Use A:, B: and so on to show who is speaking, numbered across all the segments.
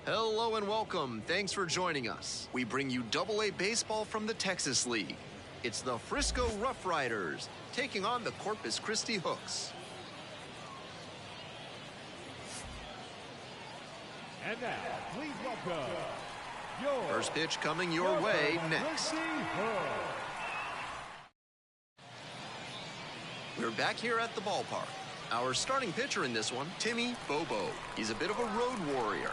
A: Hello and welcome. Thanks for joining us. We bring you Double-A baseball from the Texas League. It's the Frisco Rough Riders taking on the Corpus Christi Hooks.
B: And now, please welcome your
A: first pitch coming your way next. We're back here at the ballpark. Our starting pitcher in this one, Timmy Bobo. He's a bit of a road warrior.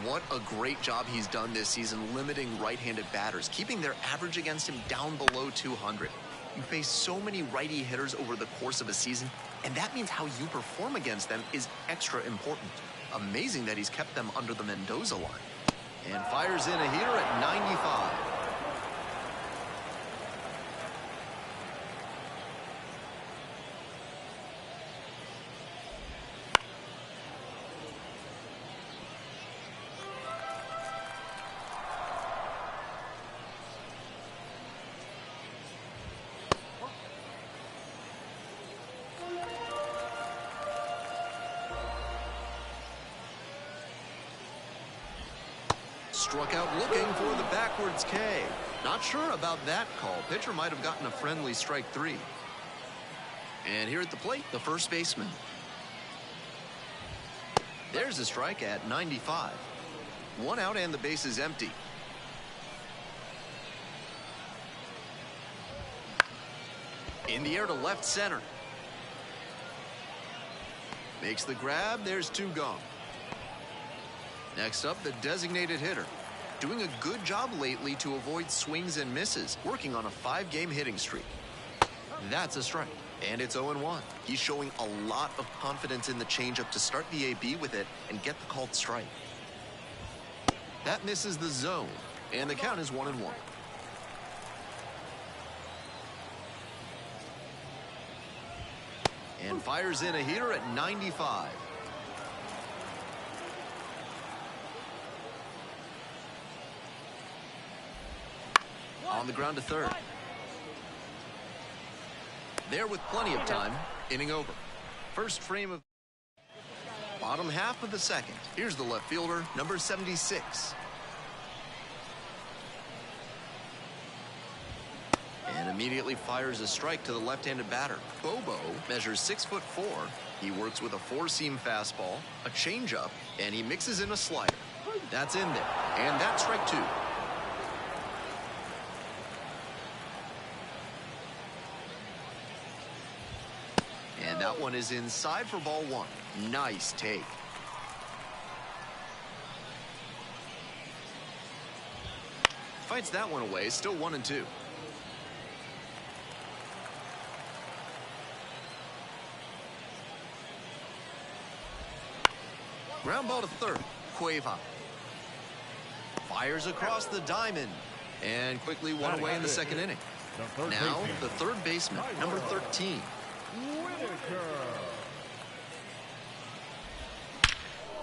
A: What a great job he's done this season limiting right-handed batters, keeping their average against him down below 200. You face so many righty hitters over the course of a season, and that means how you perform against them is extra important. Amazing that he's kept them under the Mendoza line. And fires in a heater at 95. Struck out looking for the backwards K. Not sure about that call. Pitcher might have gotten a friendly strike three. And here at the plate, the first baseman. There's a strike at 95. One out and the base is empty. In the air to left center. Makes the grab. There's two gone. Next up, the designated hitter. Doing a good job lately to avoid swings and misses, working on a 5-game hitting streak. That's a strike, and it's 0-1. He's showing a lot of confidence in the changeup to start the AB with it and get the called strike. That misses the zone, and the count is 1-1. And fires in a heater at 95. On the ground to third. There with plenty of time. Inning over. First frame of bottom half of the second. Here's the left fielder, number 76. And immediately fires a strike to the left-handed batter. Bobo measures 6'4". He works with a four-seam fastball, a changeup, and he mixes in a slider. That's in there. And that's strike two. And that one is inside for ball one. Nice take. Fights that one away, still 1-2. Ground ball to third. Cueva fires across the diamond and quickly one away in the second inning. Now the third baseman, number 13.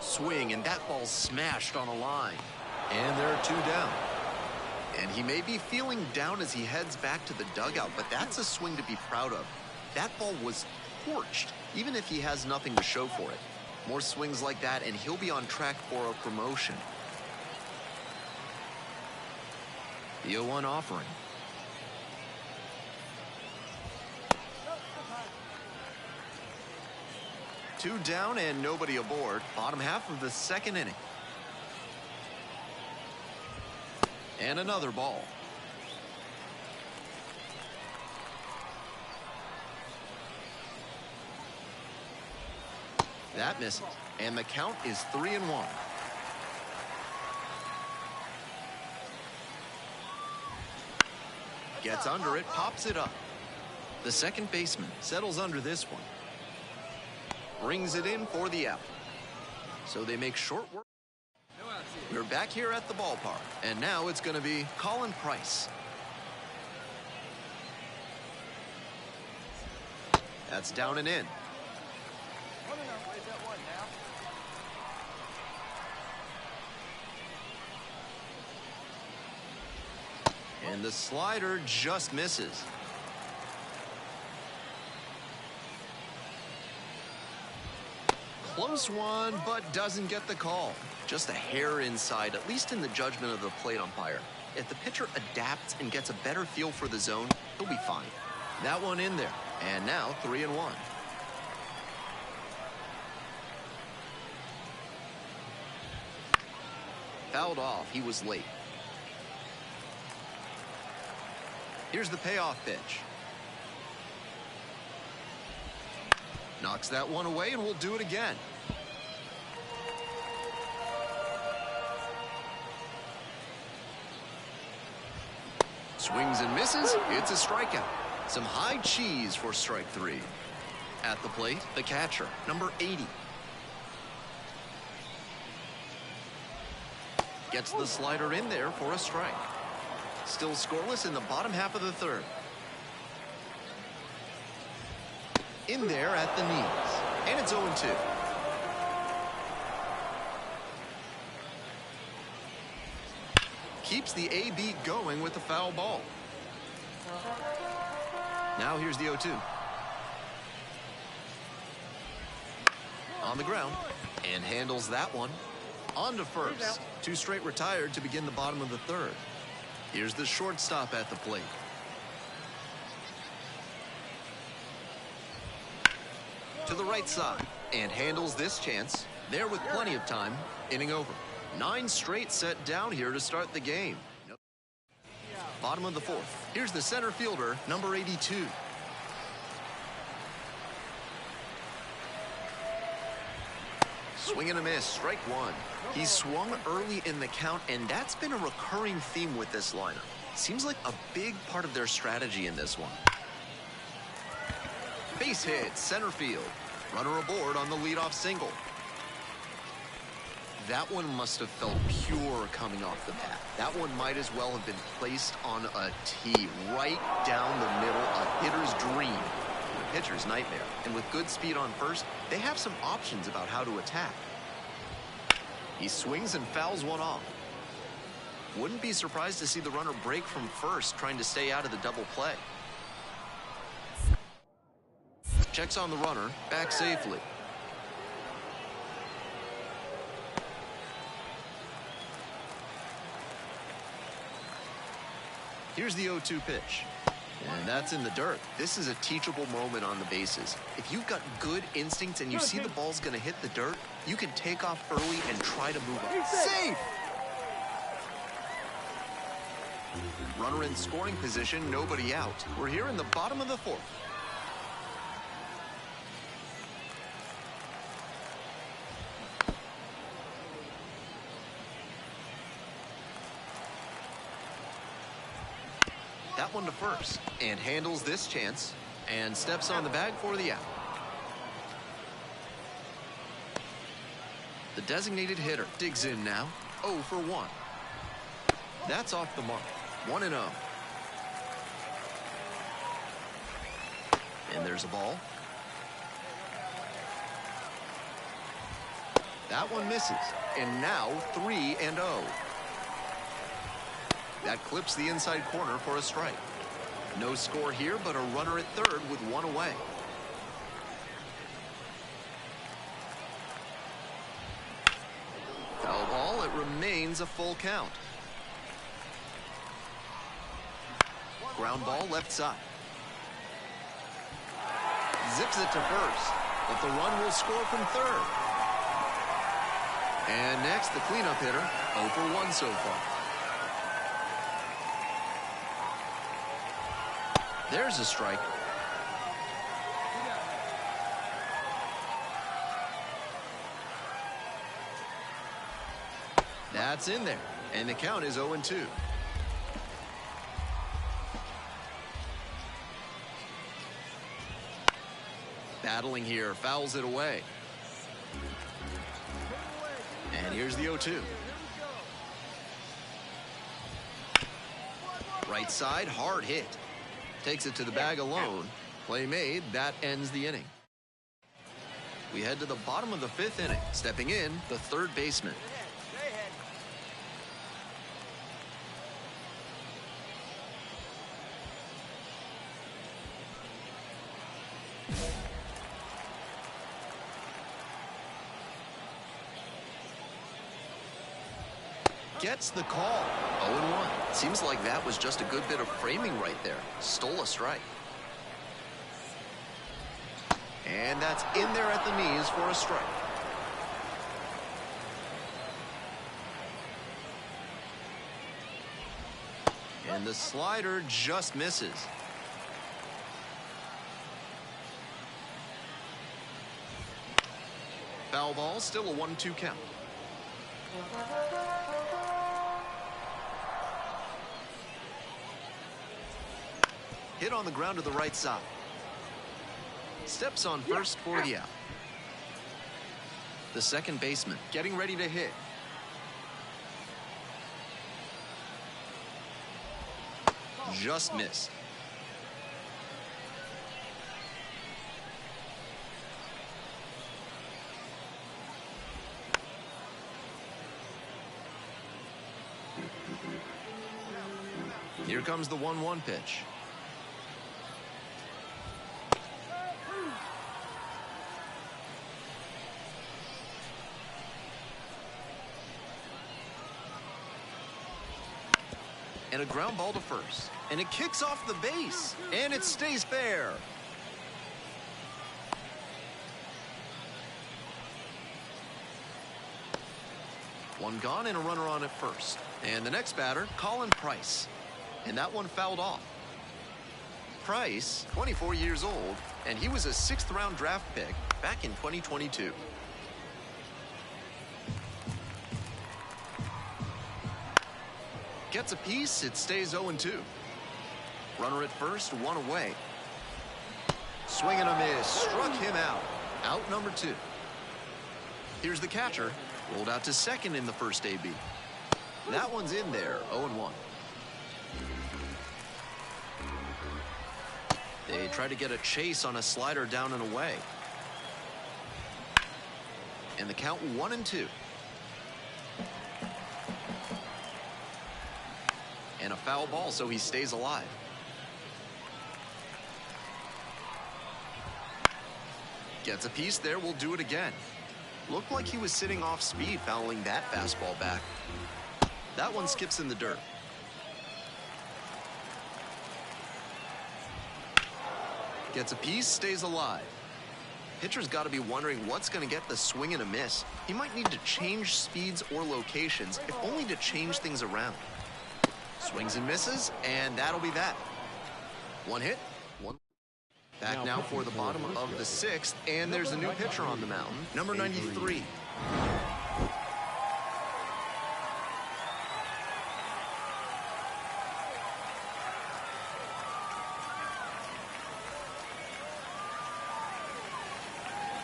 A: Swing, and that ball's smashed on a line. And there are two down. And he may be feeling down as he heads back to the dugout, but that's a swing to be proud of. That ball was torched, even if he has nothing to show for it. More swings like that, and he'll be on track for a promotion. The 0-1 offering. Two down and nobody aboard. Bottom half of the second inning. And another ball. That misses. And the count is 3-1. Gets under it, pops it up. The second baseman settles under this one. Brings it in for the out. So they make short work. We're back here at the ballpark, and now it's going to be Colin Price. That's down and in. And the slider just misses. Close one, but doesn't get the call. Just a hair inside, at least in the judgment of the plate umpire. If the pitcher adapts and gets a better feel for the zone, he'll be fine. That one in there. And now 3-1. Fouled off. He was late. Here's the payoff pitch. Knocks that one away, and we'll do it again. Swings and misses. It's a strikeout. Some high cheese for strike 3. At the plate, the catcher, number 80. Gets the slider in there for a strike. Still scoreless in the bottom half of the third. In there at the knees. And it's 0-2. Keeps the A beat going with the foul ball. Now here's the 0-2. On the ground. And handles that one. On to first. 2 straight retired to begin the bottom of the third. Here's the shortstop at the plate. To the right side. And handles this chance. There with plenty of time. Inning over. 9 straight set down here to start the game. Bottom of the fourth. Here's the center fielder, number 82. Swing and a miss, strike 1. He swung early in the count, and that's been a recurring theme with this lineup. Seems like a big part of their strategy in this one. Base hit, center field. Runner aboard on the leadoff single. That one must have felt pure coming off the bat. That one might as well have been placed on a tee right down the middle, a hitter's dream, a pitcher's nightmare. And with good speed on first, they have some options about how to attack. He swings and fouls one off. Wouldn't be surprised to see the runner break from first, trying to stay out of the double play. Checks on the runner, back safely. Here's the 0-2 pitch. And that's in the dirt. This is a teachable moment on the bases. If you've got good instincts and you see the ball's going to hit the dirt, you can take off early and try to move up. Safe! Runner in scoring position, nobody out. We're here in the bottom of the fourth. That one to first, and handles this chance, and steps on the bag for the out. The designated hitter digs in now, 0 for 1. That's off the mark, 1-0. And there's a ball. That one misses, and now 3-0. That clips the inside corner for a strike. No score here, but a runner at third with 1 away. Foul ball, it remains a full count. Ground ball left side. Zips it to first, but the run will score from third. And next, the cleanup hitter, 0 for 1 so far. There's a strike. That's in there, and the count is 0-2. Battling here, fouls it away. And here's the 0-2. Right side, hard hit. Takes it to the bag alone. Play made. That ends the inning. We head to the bottom of the 5th inning. Stepping in, the third baseman. gets the call. 0-1. Seems like that was just a good bit of framing right there. Stole a strike. And that's in there at the knees for a strike. And the slider just misses. Foul ball, still a 1-2 count. Hit on the ground to the right side. Steps on first for the out. The second baseman getting ready to hit. Just missed. Here comes the 1-1 pitch. And a ground ball to first. And it kicks off the base. And it stays fair. One gone and a runner on at first. And the next batter, Colin Price. And that one fouled off. Price, 24 years old, and he was a 6th-round draft pick back in 2022. Gets a piece, it stays 0-2. Runner at first, one away. Swing and a miss, struck him out. Out number 2. Here's the catcher, rolled out to second in the first AB. That one's in there, 0-1. They try to get a chase on a slider down and away. And the count 1-2. And a foul ball, so he stays alive. Gets a piece there, will do it again. Looked like he was sitting off speed, fouling that fastball back. That one skips in the dirt. Gets a piece, stays alive. Pitcher's got to be wondering what's going to get the swing and a miss. He might need to change speeds or locations, if only to change things around. Swings and misses, and that'll be that. One hit, one. Back now for the bottom of the 6th, and there's a new pitcher on the mound, number 93.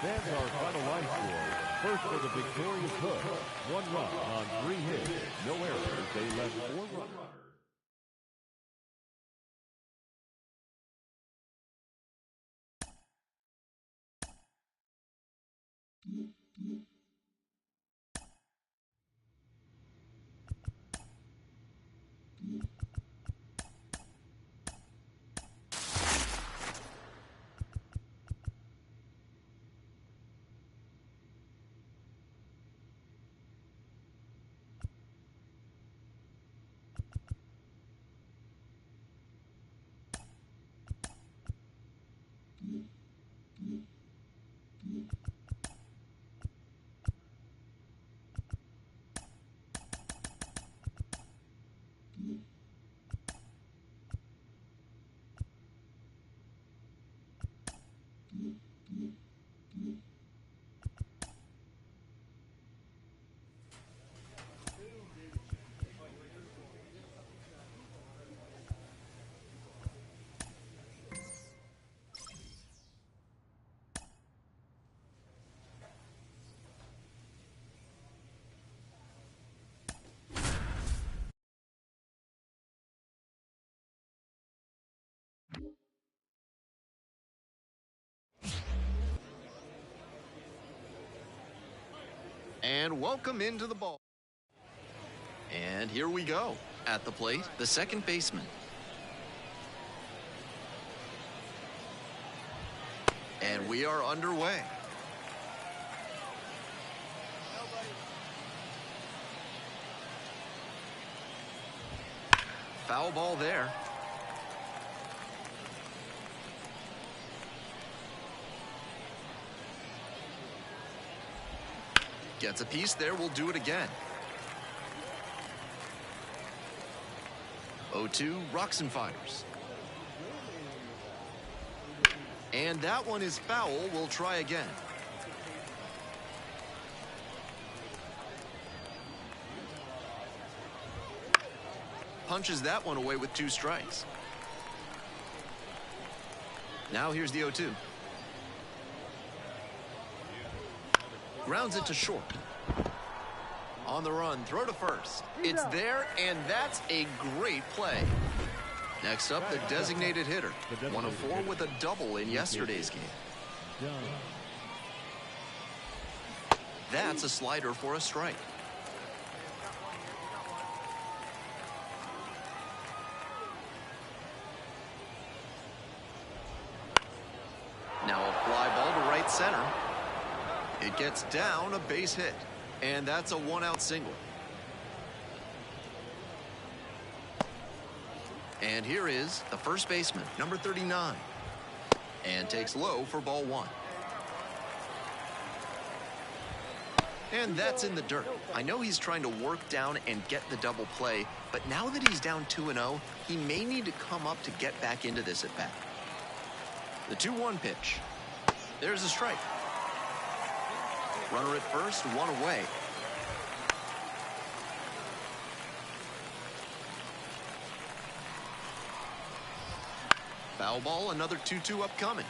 B: That's our final line score. First for the victorious Hook. 1 run on 3 hits. No errors. They left 4 runners.
A: And welcome into the ball. And here we go. At the plate, the second baseman. And we are underway. Foul ball there. Gets a piece there, we'll do it again. 0-2, Roczen fires. And that one is foul. We'll try again. Punches that one away with 2 strikes. Now here's the 0-2. Grounds it to short. On the run, throw to first. It's there, and that's a great play. Next up, the designated hitter. 1 of 4 with a double in yesterday's game. That's a slider for a strike. Now a fly ball to right center. It gets down, a base hit. And that's a 1-out single. And here is the first baseman, number 39. And takes low for ball 1. And that's in the dirt. I know he's trying to work down and get the double play, but now that he's down 2-0, he may need to come up to get back into this at bat. The 2-1 pitch. There's a strike. Runner at first, 1 away. Foul ball, another 2-2 upcoming.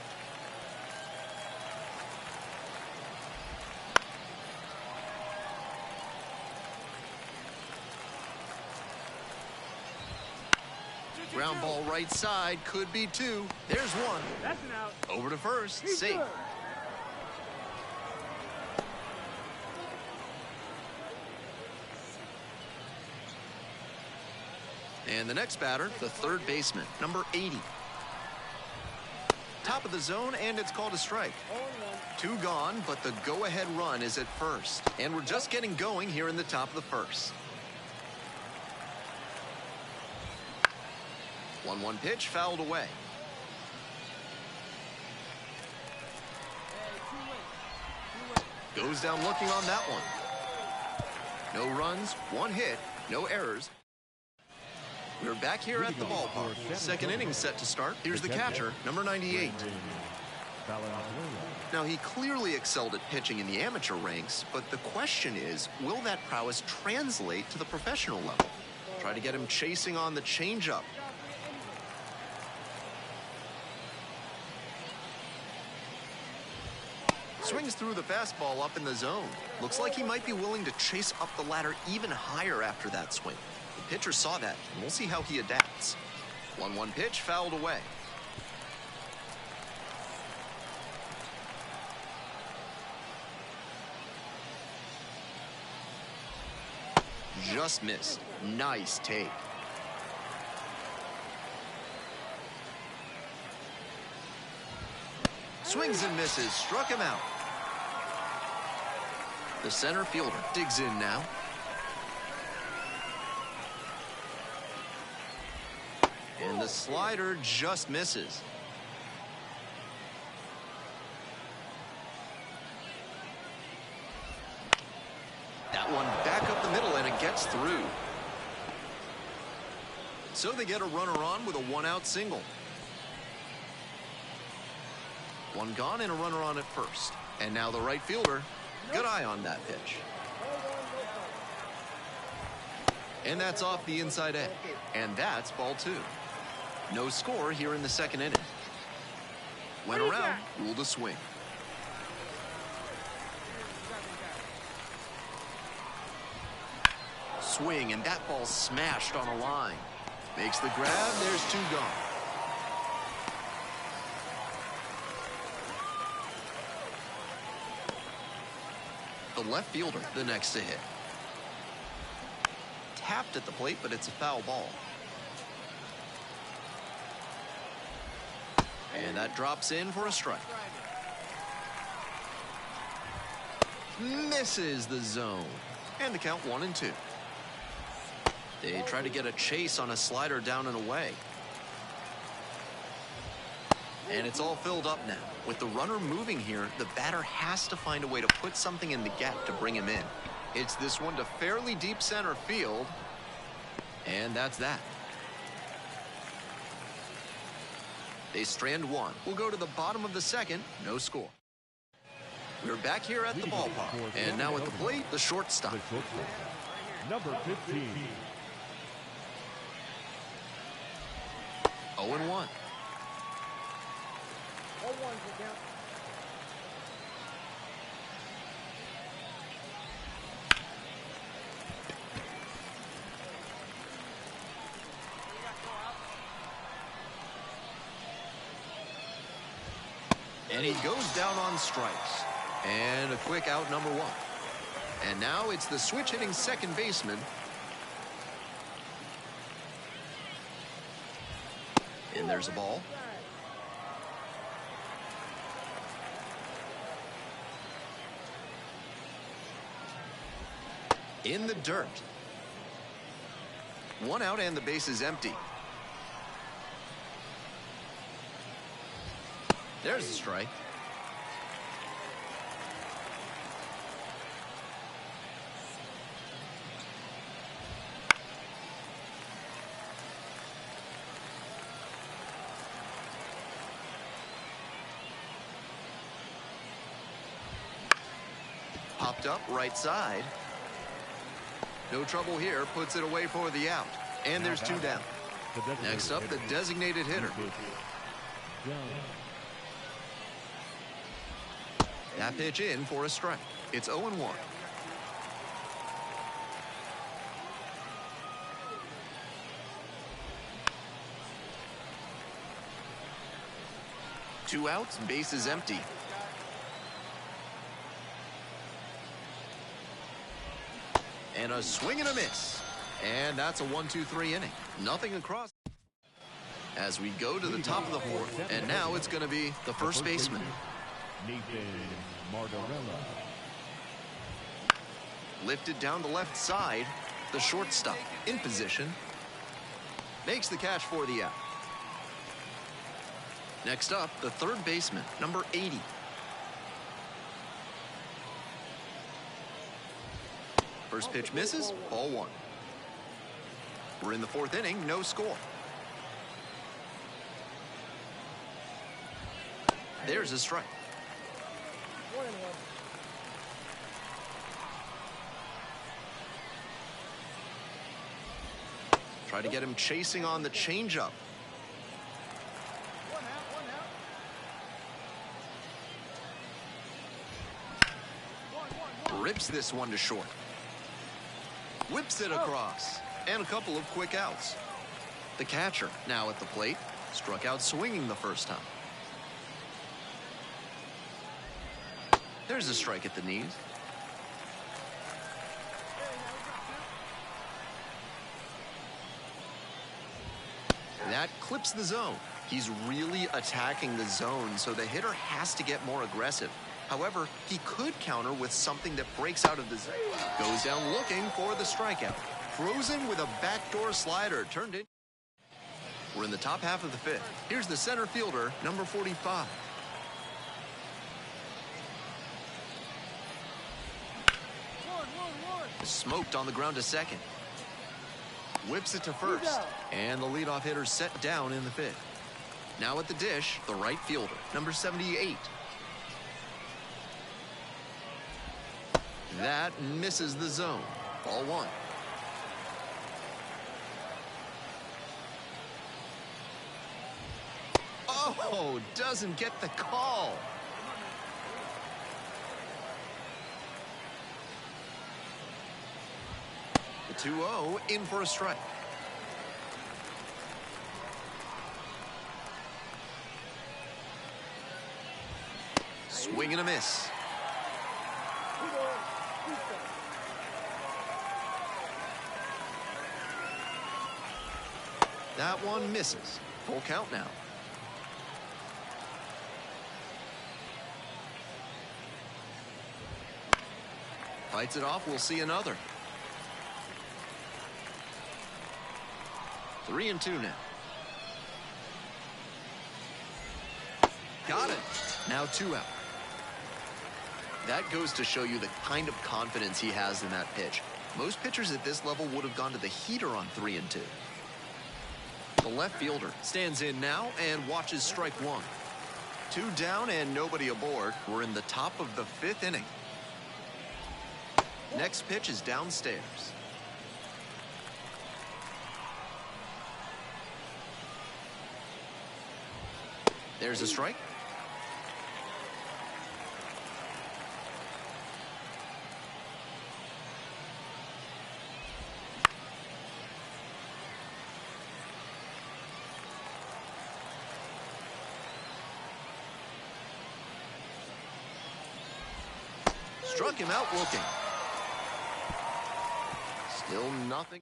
A: Ground ball right side, could be 2. There's 1.
C: That's an out.
A: Over to first, safe. And the next batter, the third baseman, number 80. Top of the zone, and it's called a strike. 2 gone, but the go-ahead run is at first. And we're just getting going here in the top of the first. 1-1 pitch, fouled away. Goes down looking on that one. No runs, 1 hit, no errors. We're back here at the ballpark. Second inning set to start. Here's the catcher, number 98. Now, he clearly excelled at pitching in the amateur ranks, but the question is, will that prowess translate to the professional level? Try to get him chasing on the changeup. Swings through the fastball up in the zone. Looks like he might be willing to chase up the ladder even higher after that swing. The pitcher saw that, and we'll see how he adapts. 1-1 pitch, fouled away. Just missed. Nice take. Swings and misses, struck him out. The center fielder digs in now. And the slider just misses. That one back up the middle, and it gets through. So they get a runner on with a 1-out single. 1 gone and a runner on at first. And now the right fielder. Good eye on that pitch. And that's off the inside edge. And that's ball 2. No score here in the second inning. Went around, ruled a swing. Swing, and that ball smashed on a line. Makes the grab, there's 2 gone. The left fielder, the next to hit. Tapped at the plate, but it's a foul ball. And that drops in for a strike. Misses the zone. And the count 1-2. They try to get a chase on a slider down and away. And it's all filled up now. With the runner moving here, the batter has to find a way to put something in the gap to bring him in. Hits this one to fairly deep center field. And that's that. They strand one. We'll go to the bottom of the second. No score. We're back here at the ballpark. And now at the plate, the shortstop.
B: Number 15.
A: 0-1. And he goes down on strikes. And a quick out, number one. And now it's the switch hitting second baseman. And there's a ball. In the dirt. One out and the base is empty. There's the strike. Popped up right side. No trouble here. Puts it away for the out. And there's two down. Next up, the designated hitter. That pitch in for a strike. It's 0-1. Two outs, base is empty. And a swing and a miss. And that's a 1-2-3 inning. Nothing across. As we go to the top of the fourth, and now it's going to be the first baseman.
B: Nathan Margarella.
A: Lifted down the left side. The shortstop in position. Makes the catch for the out. Next up, the third baseman, number 80. First pitch misses, ball one. We're in the fourth inning, no score. There's a strike. Try to get him chasing on the changeup. Rips this one to short. Whips it across. And a couple of quick outs. The catcher now at the plate. Struck out swinging the first time. There's a strike at the knees. That clips the zone. He's really attacking the zone, so the hitter has to get more aggressive. However, he could counter with something that breaks out of the zone. Goes down looking for the strikeout. Frozen with a backdoor slider turned in. We're in the top half of the fifth. Here's the center fielder, number 45. Smoked on the ground to second. Whips it to first. And the leadoff hitter set down in the fifth. Now at the dish, the right fielder, number 78. That misses the zone. Ball one. Oh, doesn't get the call. The 2-0 in for a strike. Swing and a miss. That one misses. Full count now. Fights it off. We'll see another. 3-2 now. Got it. Now 2 out. That goes to show you the kind of confidence he has in that pitch. Most pitchers at this level would have gone to the heater on 3-2. The left fielder stands in now and watches strike 1. 2 down and nobody aboard. We're in the top of the 5th inning. Next pitch is downstairs. There's a strike. Struck him out looking. Still nothing.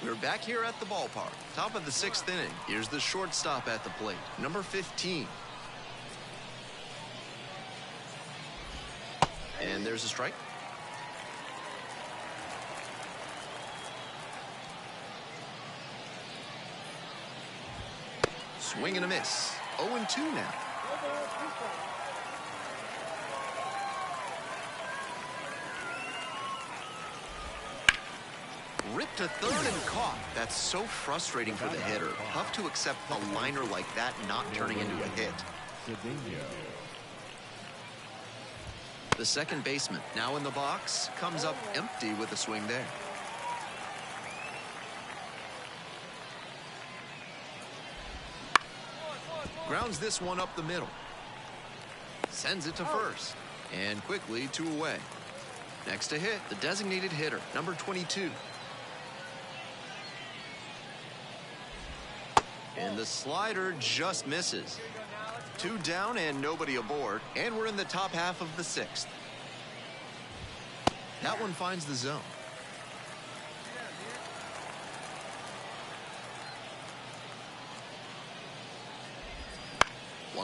A: We're back here at the ballpark. Top of the 6th inning. Here's the shortstop at the plate. Number 15. And there's a strike. Swing and a miss. 0-2 now. Ripped to third and caught. That's so frustrating for the hitter. Tough to accept a liner like that not turning into a hit. The second baseman, now in the box, comes up empty with a swing there. Grounds this one up the middle. Sends it to first. And quickly 2 away. Next to hit, the designated hitter, number 22. And the slider just misses. 2 down and nobody aboard. And we're in the top half of the 6th. That one finds the zone.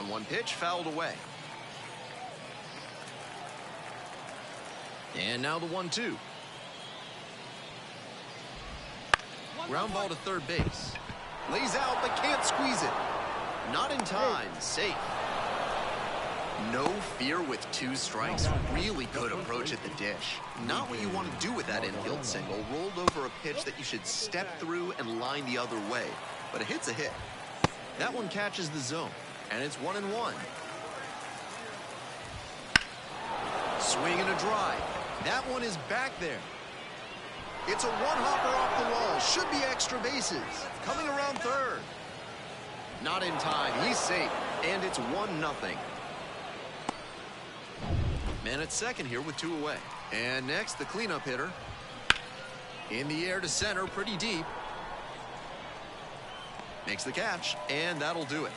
A: One pitch fouled away. And now the 1-2. Ground ball to third base. Lays out but can't squeeze it. Not in time. Safe. No fear with 2 strikes. Really good approach at the dish. Not what you want to do with that infield single. Rolled over a pitch that you should step through and line the other way. But a hit's a hit. That one catches the zone. And it's 1-1. Swing and a drive. That one is back there. It's a one-hopper off the wall. Should be extra bases. Coming around third. Not in time. He's safe. And it's 1-0. Man at second here with 2 away. And next, the cleanup hitter. In the air to center, pretty deep. Makes the catch, and that'll do it.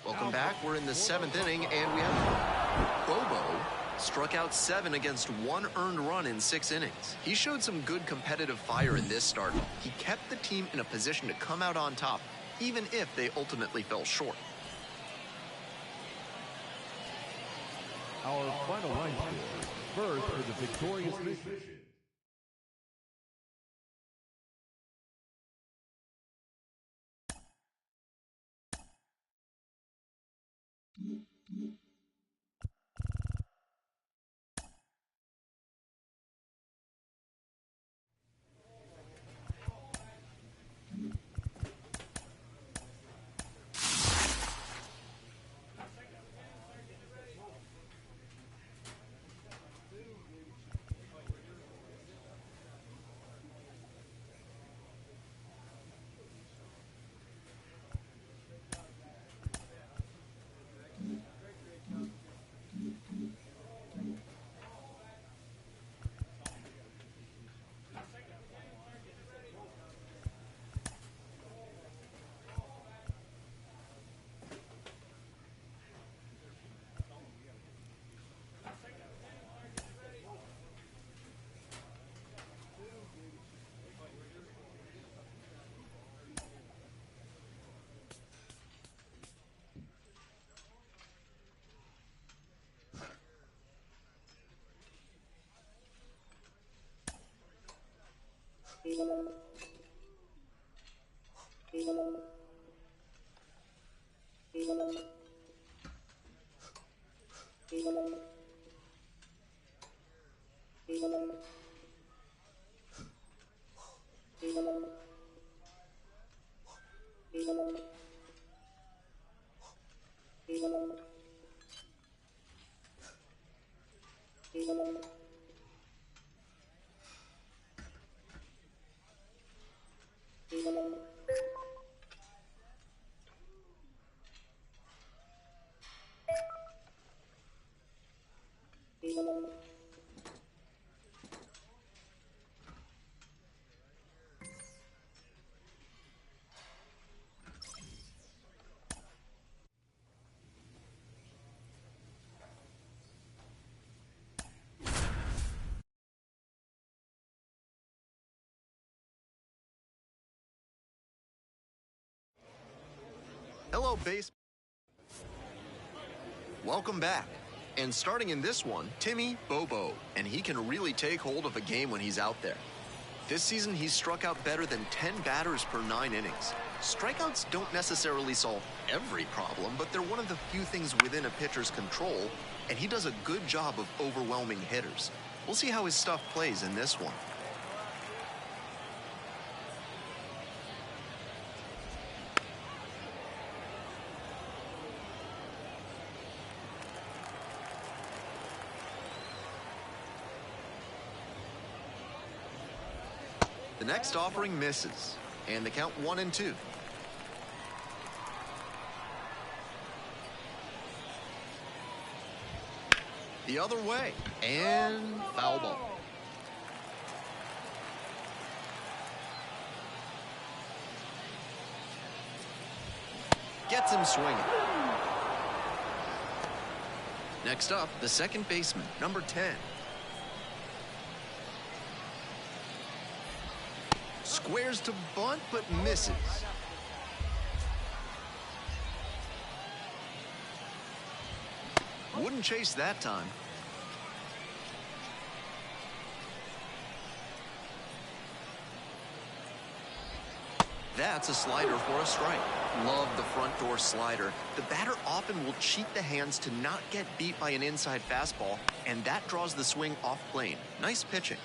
A: Welcome back. We're in the 7th inning, and we have Bobo. Struck out 7 against 1 earned run in 6 innings. He showed some good competitive fire in this start. He kept the team in a position to come out on top, even if they ultimately fell short.
B: Our final line score. First for the victorious mission.
A: Hello, base. Welcome back. And starting in this one, Timmy Bobo, and he can really take hold of a game when he's out there. This season, he's struck out better than 10 batters per 9 innings. Strikeouts don't necessarily solve every problem, but they're one of the few things within a pitcher's control, and he does a good job of overwhelming hitters. We'll see how his stuff plays in this one. The next offering misses, and the count 1-2. The other way, and foul ball. Gets him swinging. Next up, the second baseman, number 10. Squares to bunt, but misses. Wouldn't chase that time. That's a slider for a strike. Love the front door slider. The batter often will cheat the hands to not get beat by an inside fastball, and that draws the swing off plane. Nice pitching.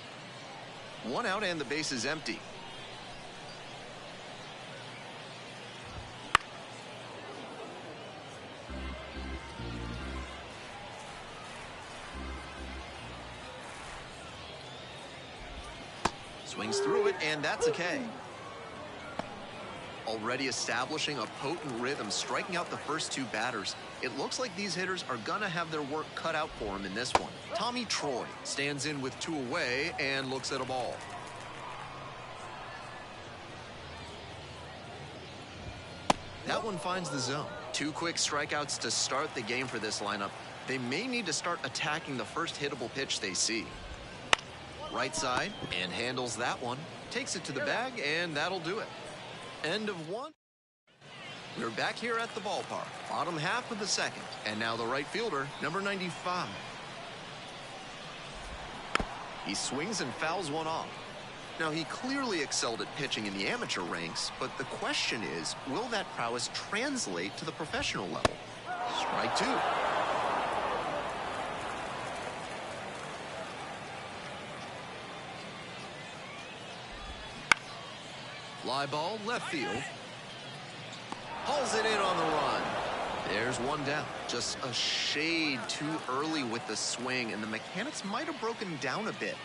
A: 1 out and the base is empty. Swings through it, and that's a K. Already establishing a potent rhythm, striking out the first 2 batters. It looks like these hitters are gonna have their work cut out for him in this one. Tommy Troy stands in with 2 away and looks at a ball. That one finds the zone. 2 quick strikeouts to start the game for this lineup. They may need to start attacking the first hittable pitch they see. Right side, and handles that one. Takes it to the bag, and that'll do it. End of 1. We're back here at the ballpark. Bottom half of the second. And now the right fielder, number 95. He swings and fouls one off. Now, he clearly excelled at pitching in the amateur ranks, but the question is, will that prowess translate to the professional level? Strike 2. Fly ball, left field. Hauls it in on the run. There's 1 down. Just a shade too early with the swing, and the mechanics might have broken down a bit.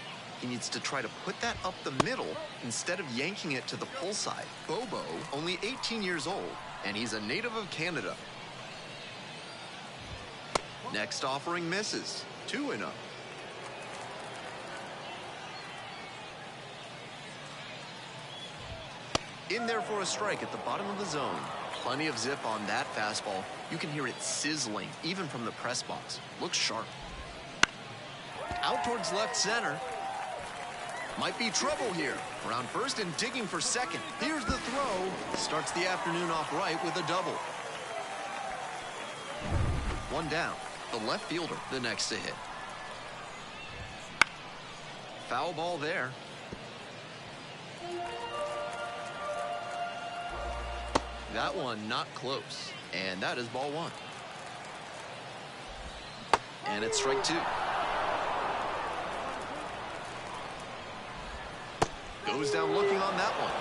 A: He needs to try to put that up the middle instead of yanking it to the pull side. Bobo, only 18 years old, and he's a native of Canada. Next offering misses. 2-0. In there for a strike at the bottom of the zone. Plenty of zip on that fastball. You can hear it sizzling, even from the press box. Looks sharp. Out towards left center. Might be trouble here. Around first and digging for second. Here's the throw. Starts the afternoon off right with a double. 1 down. The left fielder, the next to hit. Foul ball there. That one not close. And that is ball one. And it's strike two. Goes down looking on that one.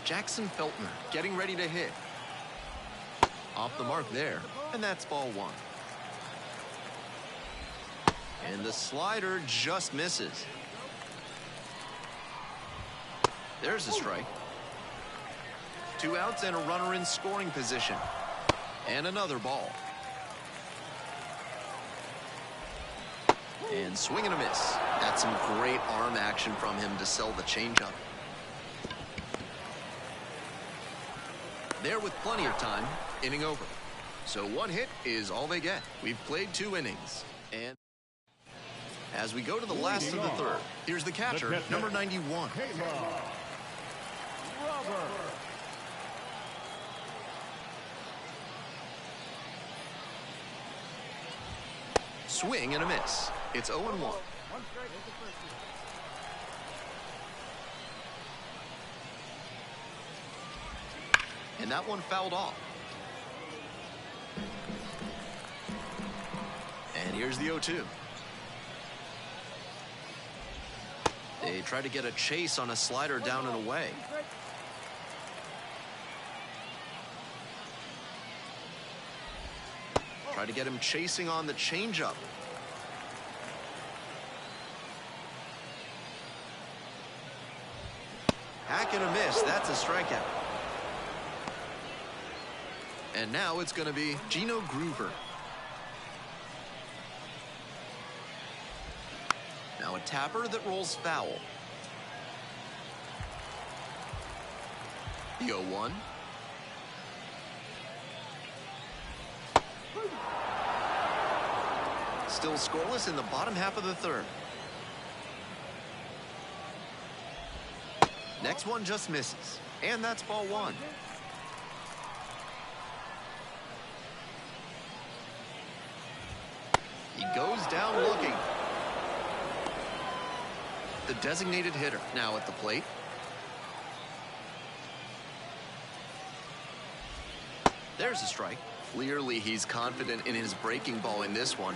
A: Jackson Feltner getting ready to hit. Off the mark there. And that's ball one. And the slider just misses. There's a strike. 2 outs and a runner in scoring position. And another ball. And swing and a miss. That's some great arm action from him to sell the changeup. There with plenty of time, inning over. So 1 hit is all they get. We've played 2 innings. And as we go to the last of the third, here's the catcher, number 91. Swing and a miss. It's 0-1. And that one fouled off. And here's the 0-2. They try to get a chase on a slider down and away. Try to get him chasing on the changeup. Hack and a miss. That's a strikeout. And now it's going to be Gino Groover. Now a tapper that rolls foul. The 0-1. Still scoreless in the bottom half of the third. Next one just misses. And that's ball one. He goes down looking. The designated hitter now at the plate. There's a strike. Clearly he's confident in his breaking ball in this one.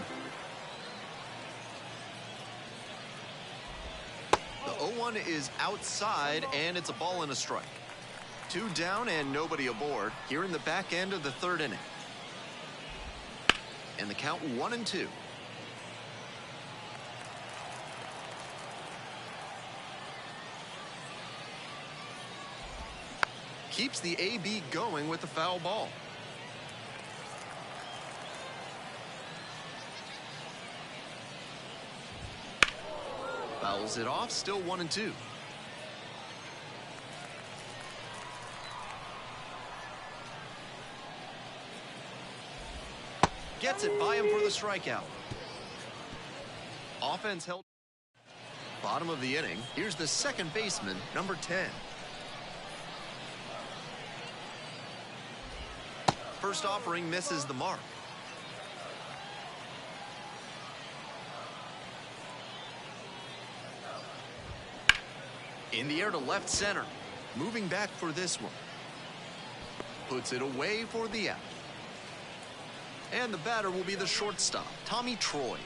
A: The 0-1 is outside, and it's a ball and a strike. 2 down and nobody aboard here in the back end of the third inning. And the count 1-2. Keeps the AB going with the foul ball. Fouls it off, still 1-2. Gets it by him for the strikeout. Offense held. Bottom of the inning, here's the second baseman, number 10. First offering misses the mark. In the air to left center. Moving back for this one. Puts it away for the out. And the batter will be the shortstop, Tommy Troy.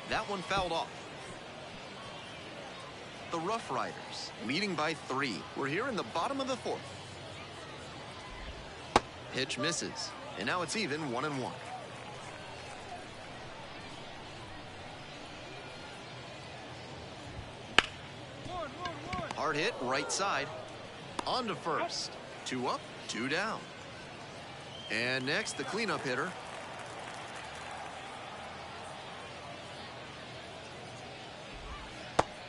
A: That one fouled off. The Rough Riders leading by 3. We're here in the bottom of the fourth. Pitch misses. And now it's even 1-1. Hard hit right side. On to first. 2 up, 2 down. And next, the cleanup hitter.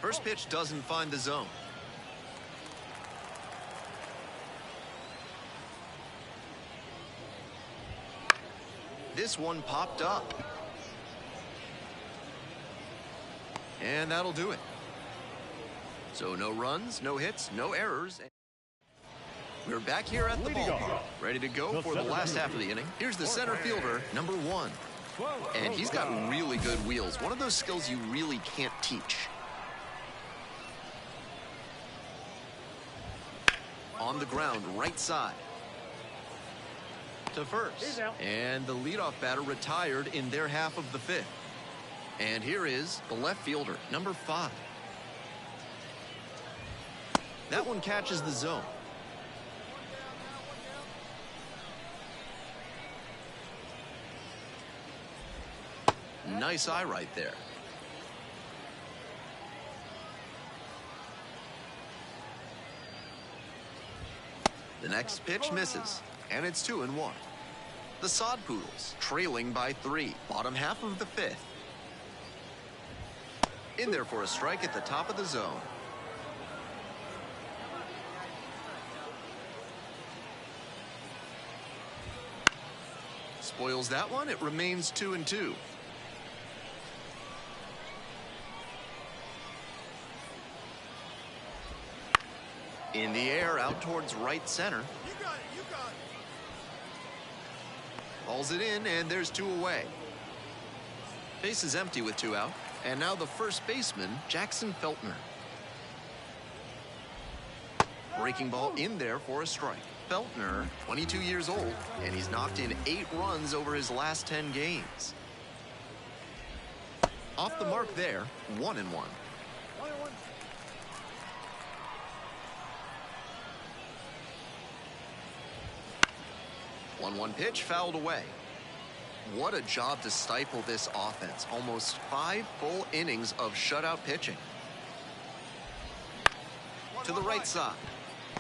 A: First pitch doesn't find the zone. This one popped up. And that'll do it. So no runs, no hits, no errors. We're back here at the ballpark, ready to go for the last half of the inning. Here's the center fielder, number 1. And he's got really good wheels. One of those skills you really can't teach. On the ground, right side. To first. And the leadoff batter retired in their half of the fifth. And here is the left fielder, number 5. That one catches the zone. Nice eye right there. The next pitch misses, and it's 2-1. The Sod Poodles trailing by 3, bottom half of the fifth. In there for a strike at the top of the zone. Spoils that one. It remains 2-2. In the air, out towards right center.
C: You got it, you got it.
A: Balls it in, and there's 2 away. Base is empty with 2 out. And now the first baseman, Jackson Feltner. Breaking ball in there for a strike. Feltner, 22 years old, and he's knocked in 8 runs over his last 10 games. Off the mark there, 1-1. 1-1 pitch fouled away. What a job to stifle this offense. Almost 5 full innings of shutout pitching. To the right side.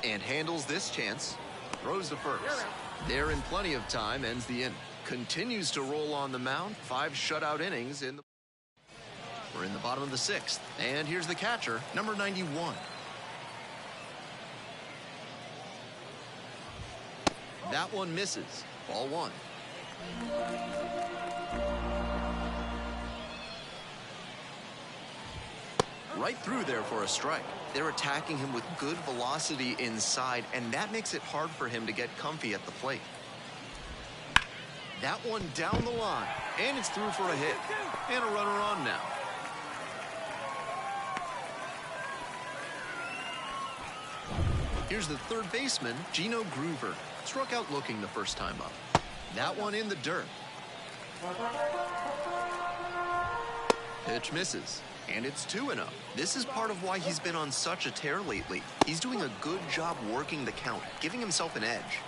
A: And handles this chance. Throws to first. There in plenty of time, ends the inning. Continues to roll on the mound. 5 shutout innings in the... We're in the bottom of the 6th. And here's the catcher, number 91. That one misses. Ball 1. Right through there for a strike. They're attacking him with good velocity inside, and that makes it hard for him to get comfy at the plate. That one down the line, and it's through for a hit. And a runner on now. Here's the third baseman, Gino Groover. Struck out looking the first time up. That one in the dirt. Pitch misses, and it's 2-0. This is part of why he's been on such a tear lately. He's doing a good job working the count, giving himself an edge.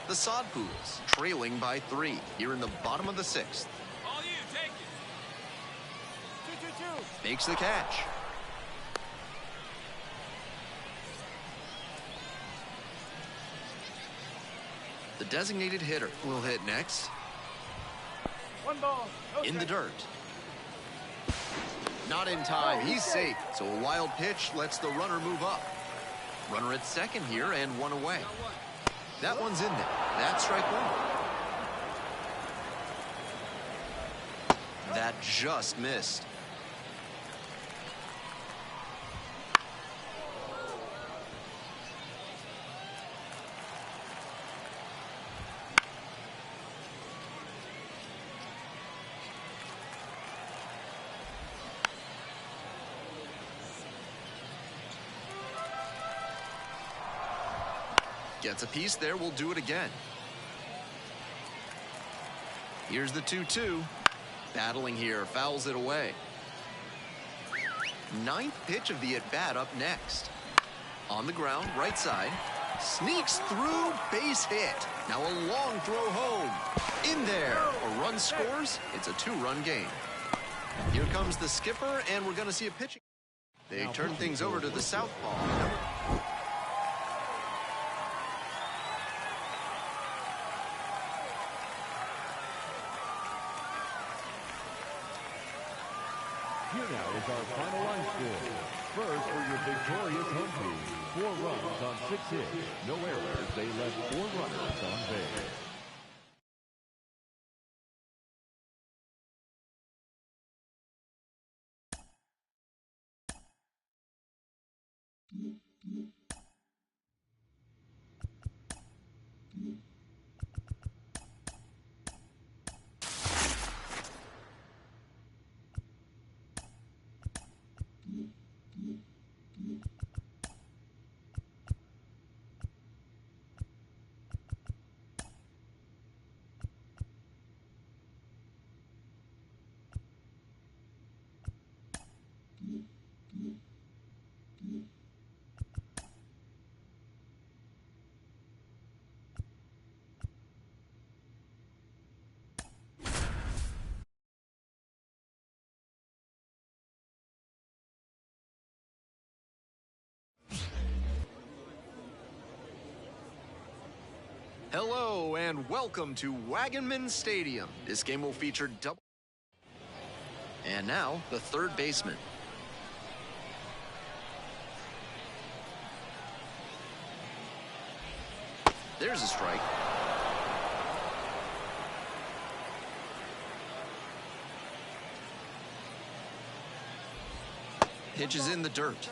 A: The Sod Poodles trailing by 3 here in the bottom of the 6th.
C: All you, take it. 2-2-2.
A: Makes the catch. The designated hitter will hit next.
C: 1 ball. No
A: In the
C: strike.
A: dirt. Not in time. He's safe. So a wild pitch lets the runner move up. Runner at second here and 1 away. That one's in there. That's strike 1. That just missed. Gets a piece there, we'll do it again. Here's the 2-2. Battling here, fouls it away. 9th pitch of the at-bat up next. On the ground, right side. Sneaks through, base hit. Now a long throw home. In there, a run scores. It's a 2-run game. Here comes the skipper, and we're going to see a pitching. They turn things over to the southpaw.
B: Here now is our final line score. First for your victorious home team. 4 runs on 6 hits. No errors. They left 4 runners on base.
A: Hello and welcome to Waggaman Stadium. This game will feature double. And now, the third baseman. There's a strike. Pitch is in the dirt.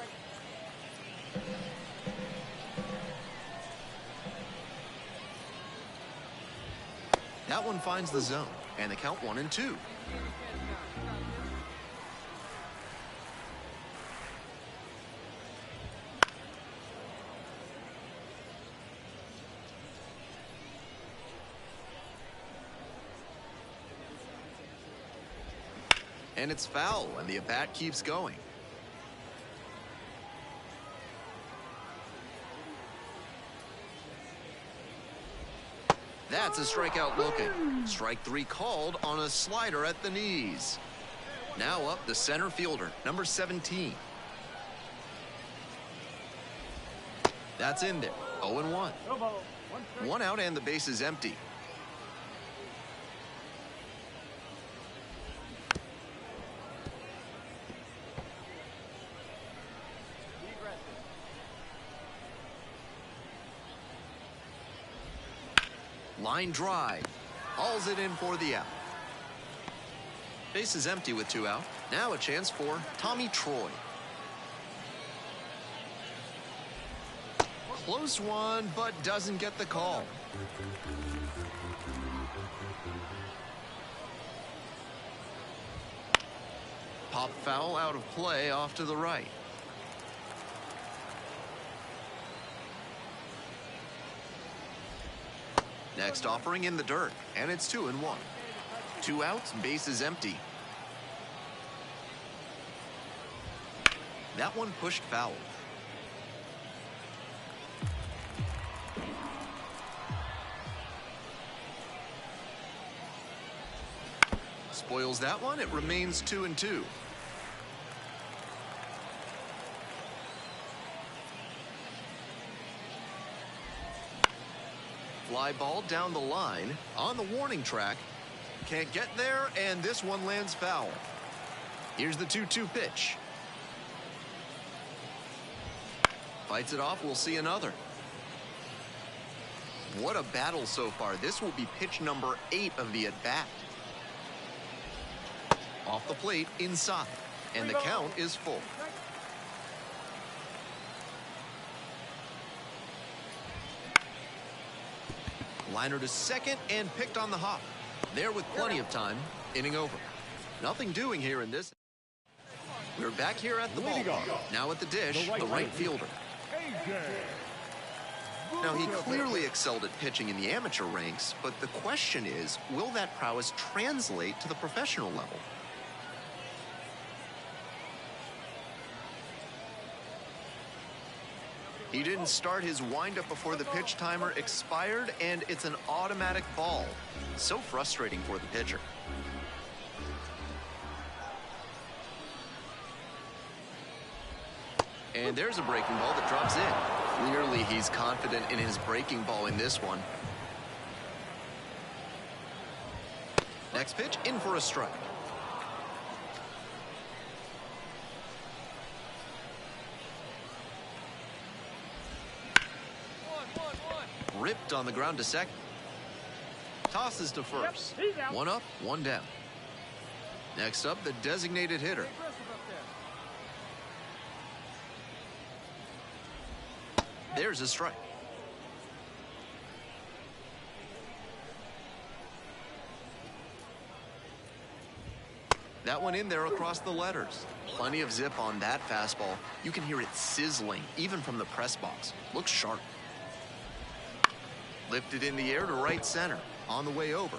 A: That one finds the zone, and the count 1-2. And it's foul, and the at-bat keeps going. That's a strikeout looking. Strike 3 called on a slider at the knees. Now up the center fielder, number 17. That's in there. 0-1. One out and the base is empty. Line drive. Hauls it in for the out. Base is empty with 2 out. Now a chance for Tommy Troy. Close one, but doesn't get the call. Pop foul out of play off to the right. Next offering in the dirt, and it's 2-1. 2 outs, base is empty. That one pushed foul. Spoils that one, it remains 2-2. Fly ball down the line on the warning track. Can't get there, and this one lands foul. Here's the 2-2 pitch. Fights it off, we'll see another. What a battle so far. This will be pitch number 8 of the at-bat. Off the plate, inside, and the count is full. Liner to second and picked on the hop. There with plenty of time. Inning over. Nothing doing here in this. We're back here at the ballpark. Now at the dish, the right fielder. Now he clearly excelled at pitching in the amateur ranks, but the question is, will that prowess translate to the professional level? He didn't start his windup before the pitch timer expired, and it's an automatic ball. So frustrating for the pitcher. And there's a breaking ball that drops in. Clearly, he's confident in his breaking ball in this one. Next pitch, in for a strike. Ripped on the ground to second. Tosses to first. One up, one down. Next up, the designated hitter. There's a strike. That one in there across the letters. Plenty of zip on that fastball. You can hear it sizzling, even from the press box. Looks sharp. Lifted in the air to right center. On the way over.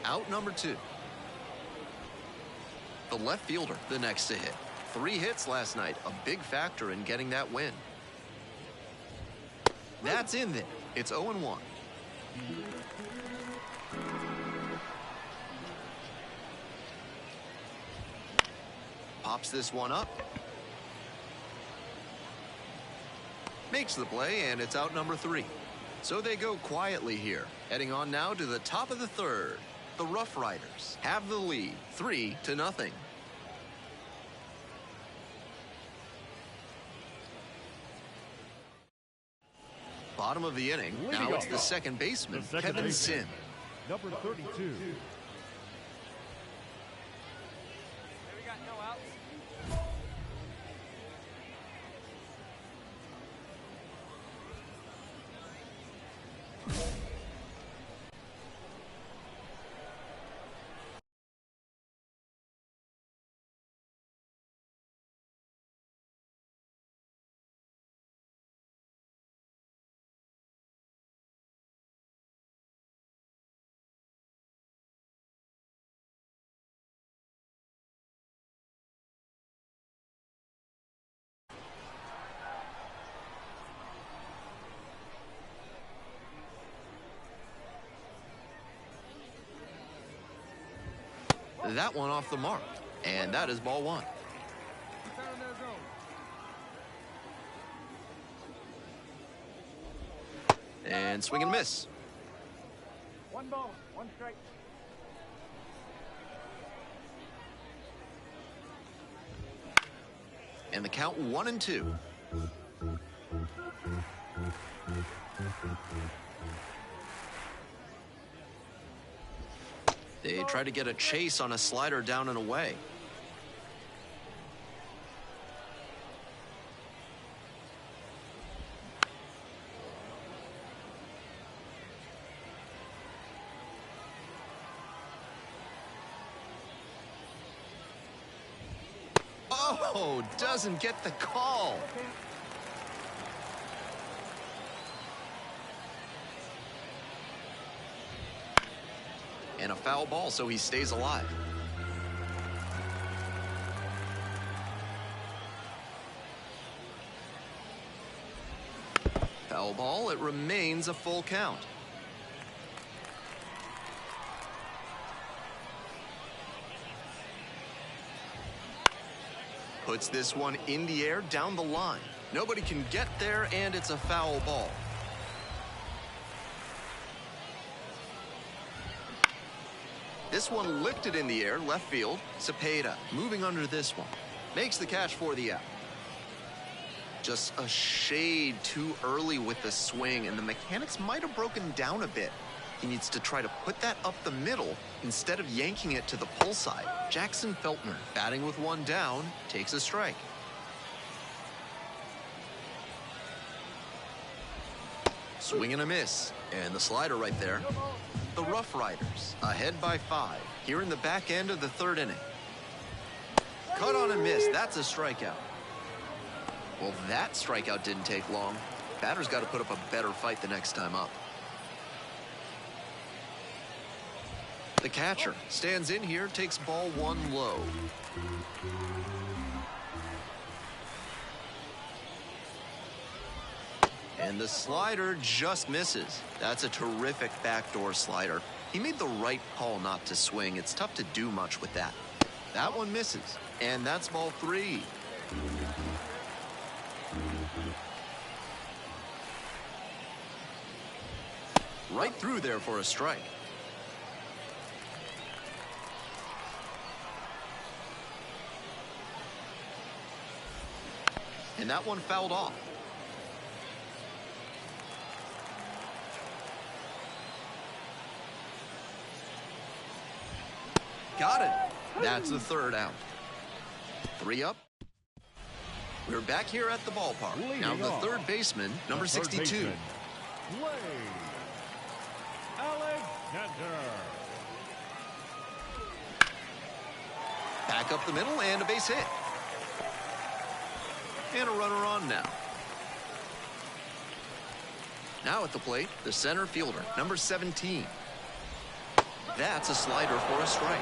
A: Out number 2. The left fielder, the next to hit. 3 hits last night. A big factor in getting that win. That's in there. It's 0-1. Pops this one up. Makes the play, and it's out number 3. So they go quietly here, heading on now to the top of the third. The Rough Riders have the lead, 3-0. Bottom of the inning, now it's the second baseman, Kevin Sim.
B: Number 32.
C: We got no outs.
A: That one off the mark, and that is ball one.
C: Found their zone.
A: And swing and miss.
C: 1 ball, 1 strike.
A: And the count 1-2. They try to get a chase on a slider down and away. Oh, doesn't get the call. And a foul ball, so he stays alive. Foul ball, it remains a full count. Puts this one in the air down the line. Nobody can get there, and it's a foul ball. This one lifted in the air, left field. Cepeda moving under this one. Makes the catch for the out. Just a shade too early with the swing, and the mechanics might have broken down a bit. He needs to try to put that up the middle instead of yanking it to the pull side. Jackson Feltner, batting with one down, takes a strike. Swing and a miss, and the slider right there. The Rough Riders, ahead by 5, here in the back end of the third inning. Cut on and miss, that's a strikeout. Well, that strikeout didn't take long. Batter's got to put up a better fight the next time up. The catcher stands in here, takes ball one low. And the slider just misses. That's a terrific backdoor slider. He made the right call not to swing. It's tough to do much with that. That one misses, and that's ball 3. Right through there for a strike. And that one fouled off. Got it. That's the third out. 3 up. We're back here at the ballpark. Now the third baseman, number 62.
B: Alexander.
A: Back up the middle and a base hit. And a runner on now. Now at the plate, the center fielder, number 17. That's a slider for a strike.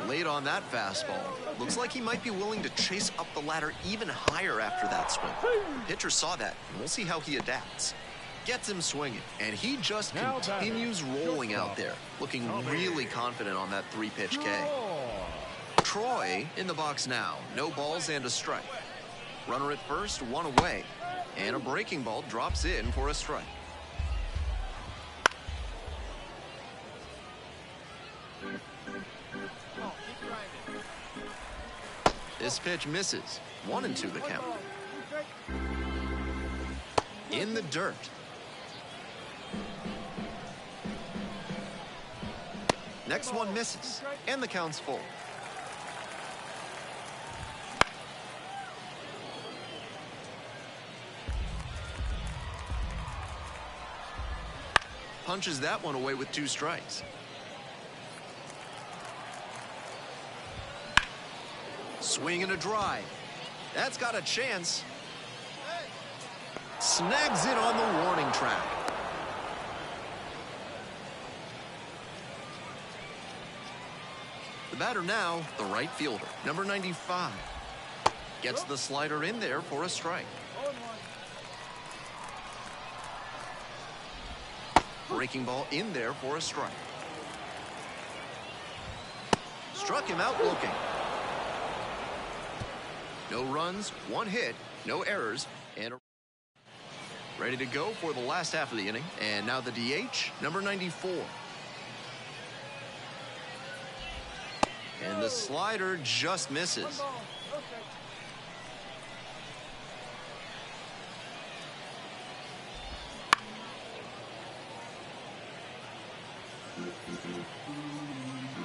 A: Late on that fastball. Looks like he might be willing to chase up the ladder even higher after that swing. Pitcher saw that, and we'll see how he adapts. Gets him swinging, and he just continues rolling out there, looking really confident on that 3-pitch K. Troy in the box now. No balls and a strike. Runner at first, one away. And a breaking ball drops in for a strike. This pitch misses. 1-2 the count. In the dirt. Next one misses, and the count's full. Punches that one away with 2 strikes. Swing and a drive. That's got a chance. Snags it on the warning track. The batter now, the right fielder, number 95. Gets the slider in there for a strike. Breaking ball in there for a strike. Struck him out looking. No runs, 1 hit, no errors, and ready to go for the last half of the inning. And now the DH, number 94. And the slider just misses.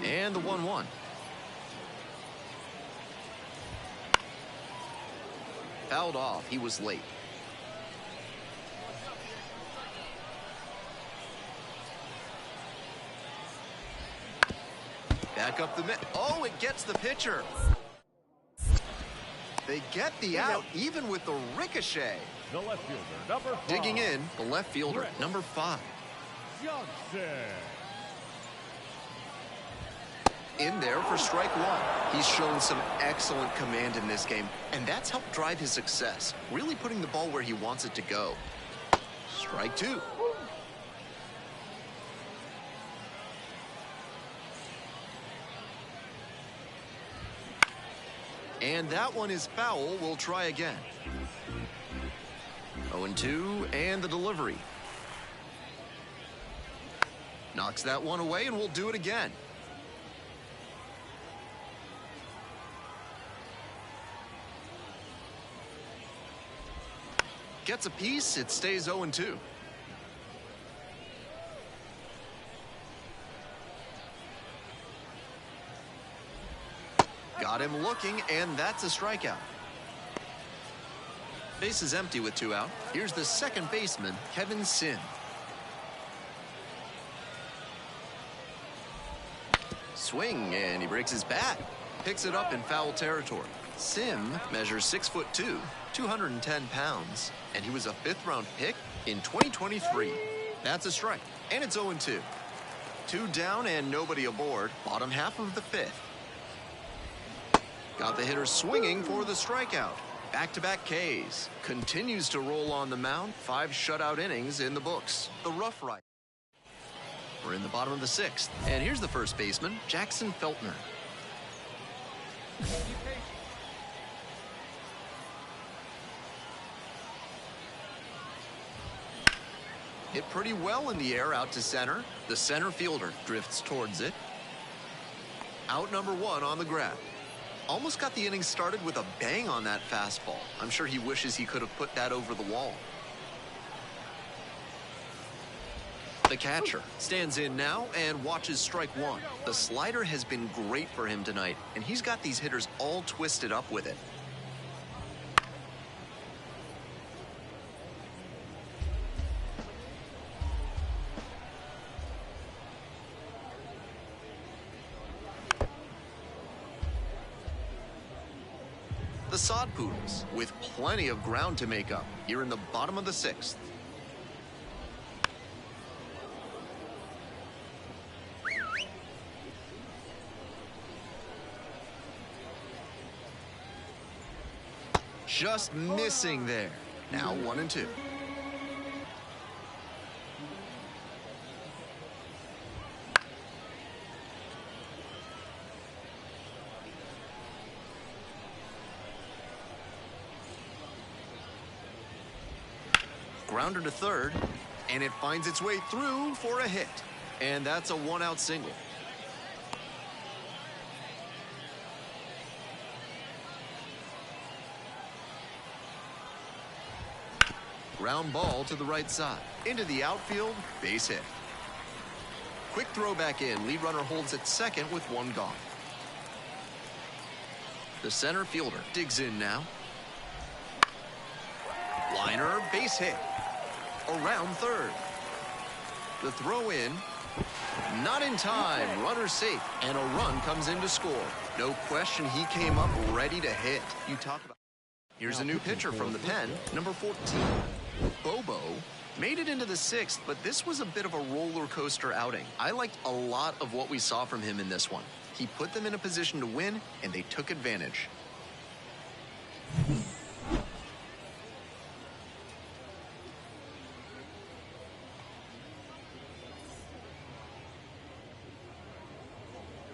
A: And the 1-1. Fouled off. He was late. Back up the mid. Oh, it gets the pitcher. They get the out even with the ricochet.
B: The left fielder, number 5.
A: Digging in, the left fielder, number 5.
B: Johnson.
A: In there for strike 1. He's shown some excellent command in this game, and that's helped drive his success, really putting the ball where he wants it to go. Strike 2. And that one is foul. We'll try again. 0-2, and the delivery. Knocks that one away, and we'll do it again. Gets a piece, it stays 0-2. Got him looking, and that's a strikeout. Base is empty with 2 out. Here's the second baseman, Kevin Sim. Swing, and he breaks his bat. Picks it up in foul territory. Sim measures 6'2", 210 pounds, and he was a 5th-round pick in 2023. That's a strike, and it's 0-2. 2 down and nobody aboard. Bottom half of the 5th. Got the hitter swinging for the strikeout. Back-to-back Ks. Continues to roll on the mound. 5 shutout innings in the books. The Rough Rider. We're in the bottom of the 6th. And here's the first baseman, Jackson Feltner. Hit pretty well in the air out to center. The center fielder drifts towards it. Out number 1 on the grab. Almost got the inning started with a bang on that fastball. I'm sure he wishes he could have put that over the wall. The catcher stands in now and watches strike 1. The slider has been great for him tonight, and he's got these hitters all twisted up with it. The Sod Poodles, with plenty of ground to make up, here in the bottom of the 6th. Just missing there. Now 1-2. Grounder to third, and it finds its way through for a hit. And that's a one-out single. Ground ball to the right side. Into the outfield, base hit. Quick throw back in. Lead runner holds at second with one gone. The center fielder digs in now. Liner, base hit. Around third. The throw in. Not in time. Runner safe. And a run comes in to score. No question he came up ready to hit. You talk about... Here's a new pitcher from the pen, number 14. Bobo made it into the sixth, but this was a bit of a roller coaster outing. I liked a lot of what we saw from him in this one. He put them in a position to win, and they took advantage.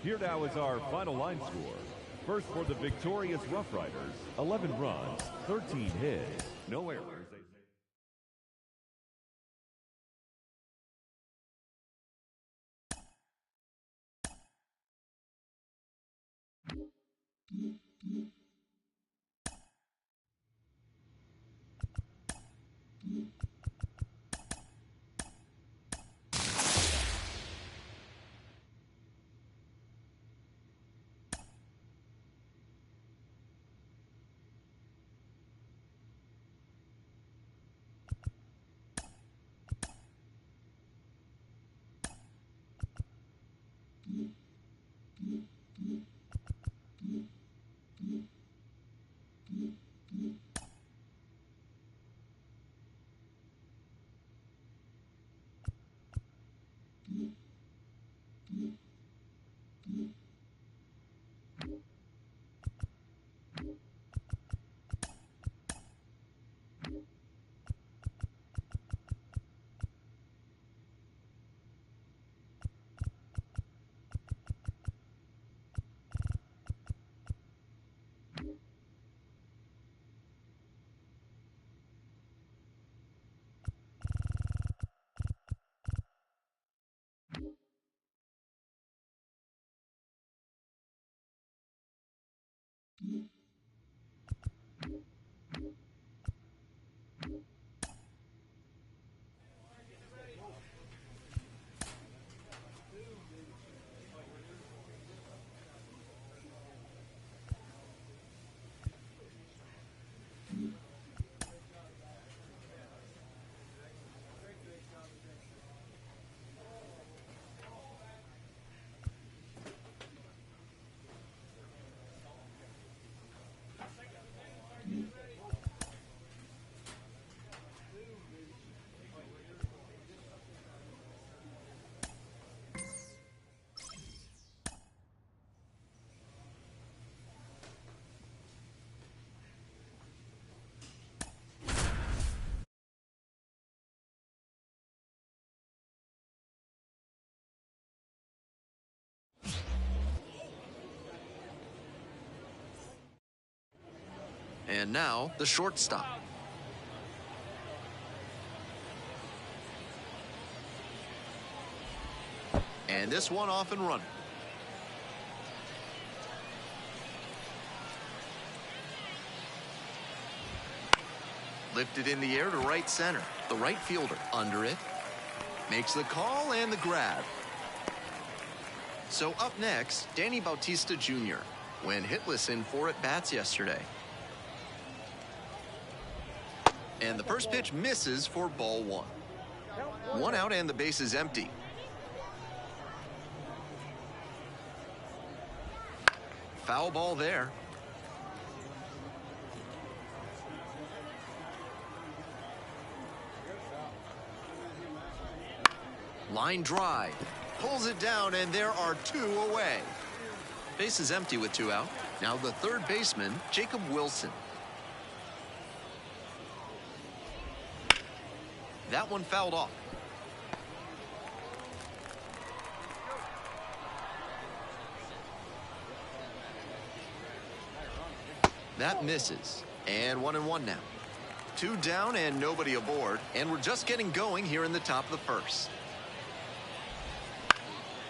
B: Here now is our final line score. First for the victorious Rough Riders, 11 runs, 13 hits, no errors.
A: And now, the shortstop. And this one off and running. Lifted in the air to right center. The right fielder under it. Makes the call and the grab. So up next, Danny Bautista Jr. went hitless in 4 at-bats yesterday. And the first pitch misses for ball 1. 1 out and the base is empty. Foul ball there. Line drive. Pulls it down, and there are 2 away. Base is empty with 2 out. Now the third baseman, Jacob Wilson. That one fouled off. That misses. And 1-1 now. 2 down and nobody aboard, and we're just getting going here in the top of the first.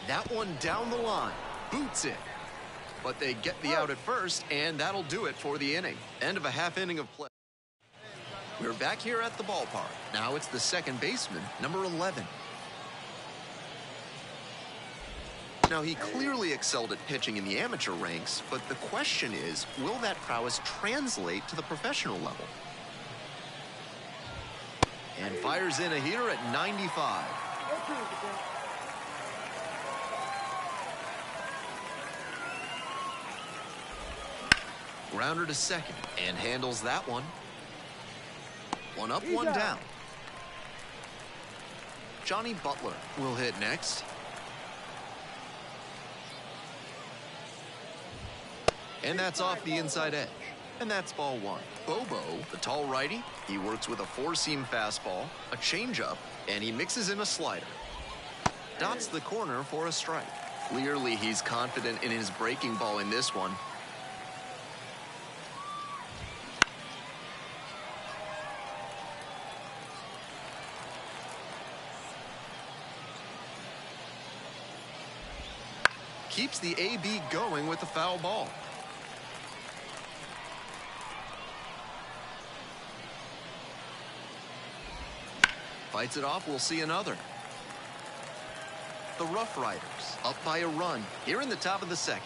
A: That one down the line, boots it. But they get the out at first, and that'll do it for the inning. End of a half inning of play. We're back here at the ballpark. Now it's the second baseman, number 11. Now, he clearly excelled at pitching in the amateur ranks, but the question is, will that prowess translate to the professional level? And fires in a heater at 95. Grounder to second, and handles that one. One up, one down. Johnny Butler will hit next. And that's off the inside edge. And that's ball one. Bobo, the tall righty, he works with a four-seam fastball, a changeup, and he mixes in a slider. Dots the corner for a strike. Clearly, he's confident in his breaking ball in this one. Keeps the AB going with the foul ball. Fights it off, we'll see another. The Rough Riders up by a run here in the top of the second.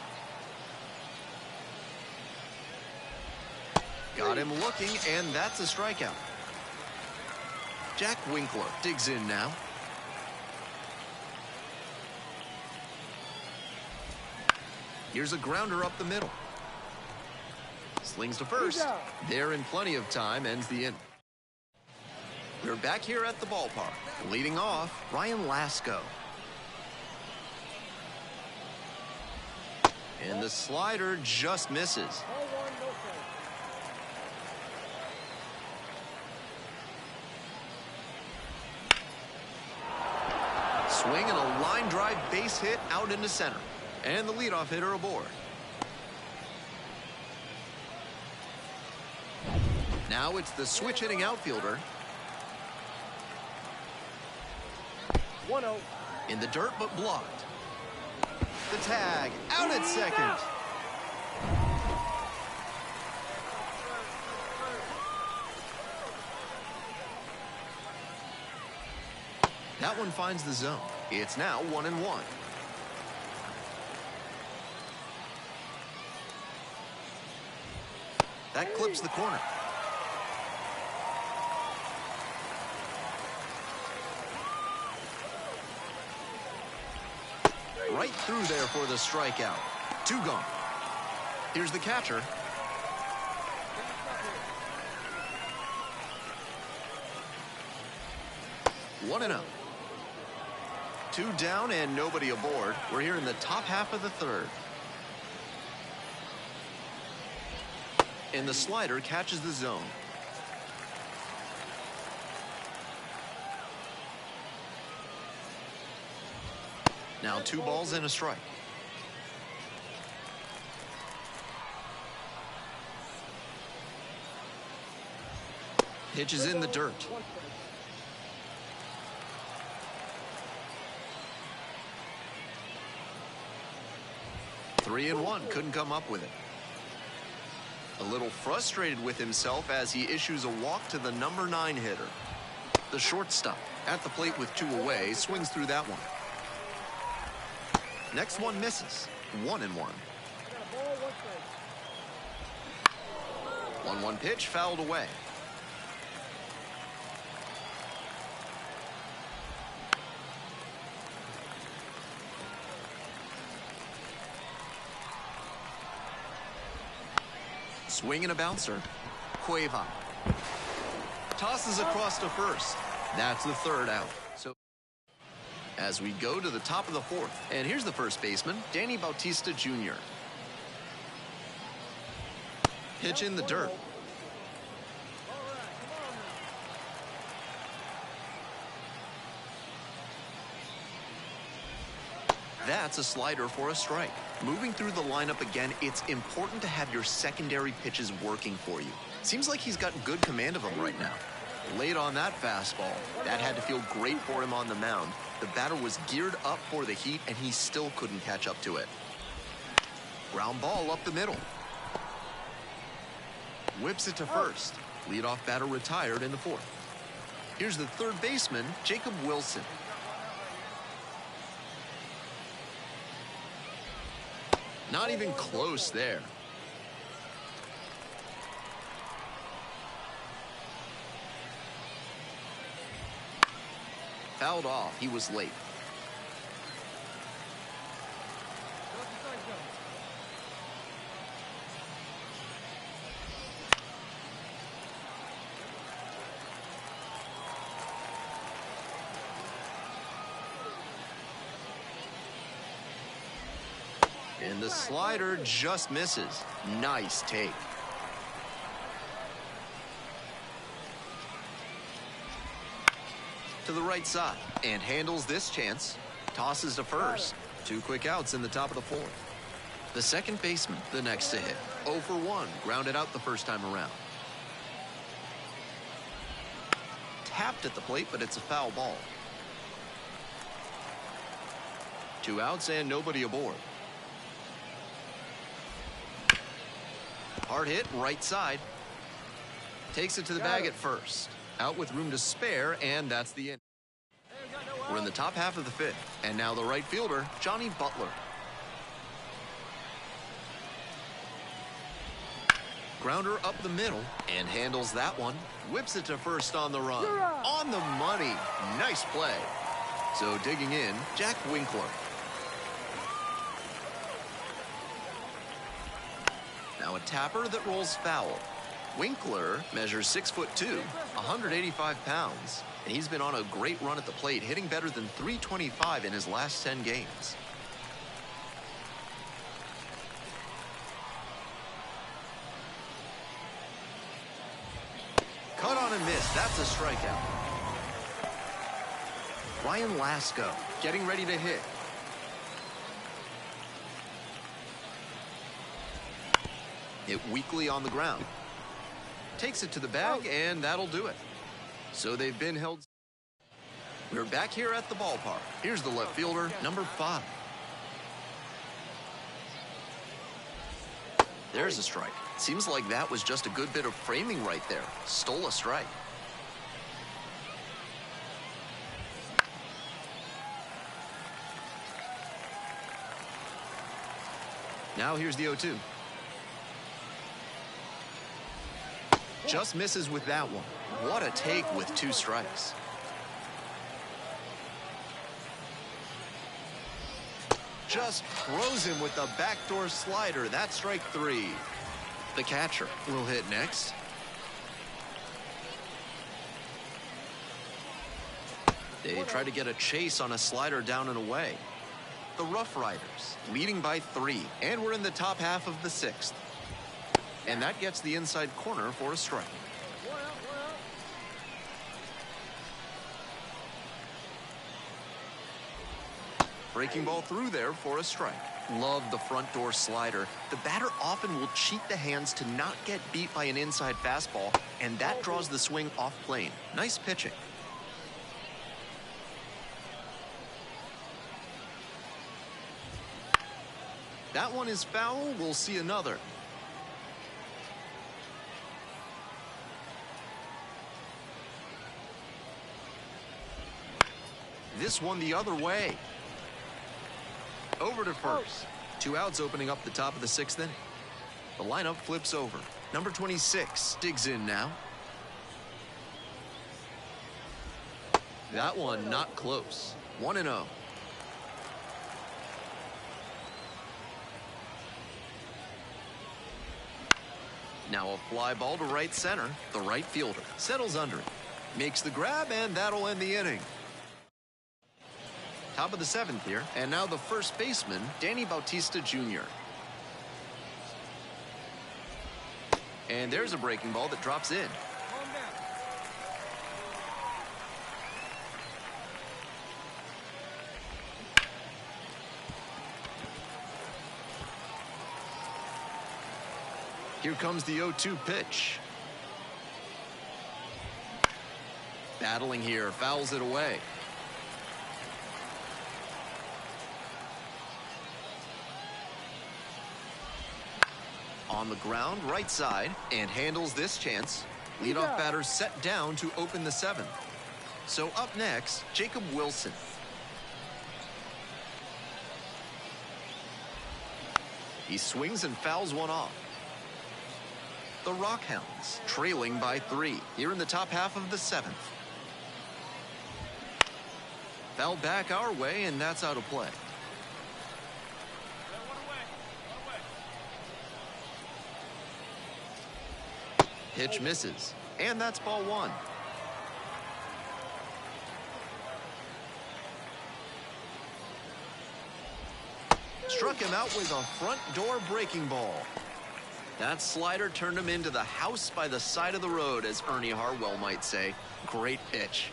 A: Got him looking, and that's a strikeout. Jack Winkler digs in now. Here's a grounder up the middle. Slings to first. There in plenty of time, ends the inning. We're back here at the ballpark. Leading off, Ryan Lasko. And the slider just misses. Swing and a line drive base hit out into center. And the leadoff hitter aboard. Now it's the switch hitting outfielder.
C: 1-0.
A: In the dirt, but blocked. The tag, out at second. That one finds the zone. It's now 1-1. That clips the corner. Right through there for the strikeout. 2 gone. Here's the catcher. One and out. 2 down and nobody aboard. We're here in the top half of the third. And the slider catches the zone. Now 2 balls and a strike. Pitch is in the dirt. Three and one, couldn't come up with it. A little frustrated with himself as he issues a walk to the number 9 hitter. The shortstop at the plate with 2 away swings through that one. Next one misses. 1 and 1. 1-1 pitch fouled away. Swing and a bouncer. Cueva tosses across to first. That's the third out. So as we go to the top of the fourth, and here's the first baseman, Danny Bautista Jr. Pitch in the dirt. That's a slider for a strike. Moving through the lineup again, it's important to have your secondary pitches working for you. Seems like he's got good command of them right now. Late on that fastball. That had to feel great for him on the mound. The batter was geared up for the heat, and he still couldn't catch up to it. Ground ball up the middle. Whips it to first. Leadoff batter retired in the fourth. Here's the third baseman, Jacob Wilson. Not even close there. Fouled off. He was late. And the slider just misses. Nice take. To the right side and handles this chance. Tosses to first. 2 quick outs in the top of the fourth. The second baseman, the next to hit. 0 for 1, grounded out the first time around. Tapped at the plate, but it's a foul ball. 2 outs and nobody aboard. Hard hit, right side. Takes it to the bag at first. Out with room to spare, and that's the end. We're in the top half of the fifth, and now the right fielder, Johnny Butler. Grounder up the middle, and handles that one. Whips it to first on the run. On the money. Nice play. So digging in, Jack Winkler. Now a tapper that rolls foul. Winkler measures 6'2", 185 pounds, and he's been on a great run at the plate, hitting better than .325 in his last 10 games. Cut on and miss. That's a strikeout. Ryan Lasko getting ready to hit. Hit weakly on the ground. Takes it to the bag, and that'll do it. So they've been held. We're back here at the ballpark. Here's the left fielder, number 5. There's a strike. Seems like that was just a good bit of framing right there. Stole a strike. Now here's the 0-2. Just misses with that one. What a take with 2 strikes. Just throws him with the backdoor slider. That's strike 3. The catcher will hit next. They try to get a chase on a slider down and away. The Rough Riders leading by 3, and we're in the top half of the 6th. And that gets the inside corner for a strike. Breaking ball through there for a strike. Love the front door slider. The batter often will cheat the hands to not get beat by an inside fastball, and that draws the swing off plane. Nice pitching. That one is foul. We'll see another. This one the other way. Over to first. 2 outs opening up the top of the 6th inning. The lineup flips over. Number 26 digs in now. That one not close. 1-0. Now a fly ball to right center. The right fielder settles under it. Makes the grab, and that'll end the inning. Top of the 7th here, and now the first baseman, Danny Bautista Jr. And there's a breaking ball that drops in. Here comes the 0-2 pitch. Battling here, fouls it away. On the ground, right side, and handles this chance. Leadoff batter set down to open the 7th. So up next, Jacob Wilson. He swings and fouls one off. The Rockhounds trailing by 3 here in the top half of the 7th. Foul back our way, and that's out of play. Pitch misses, and that's ball 1. Struck him out with a front door breaking ball. That slider turned him into the house by the side of the road, as Ernie Harwell might say. Great pitch.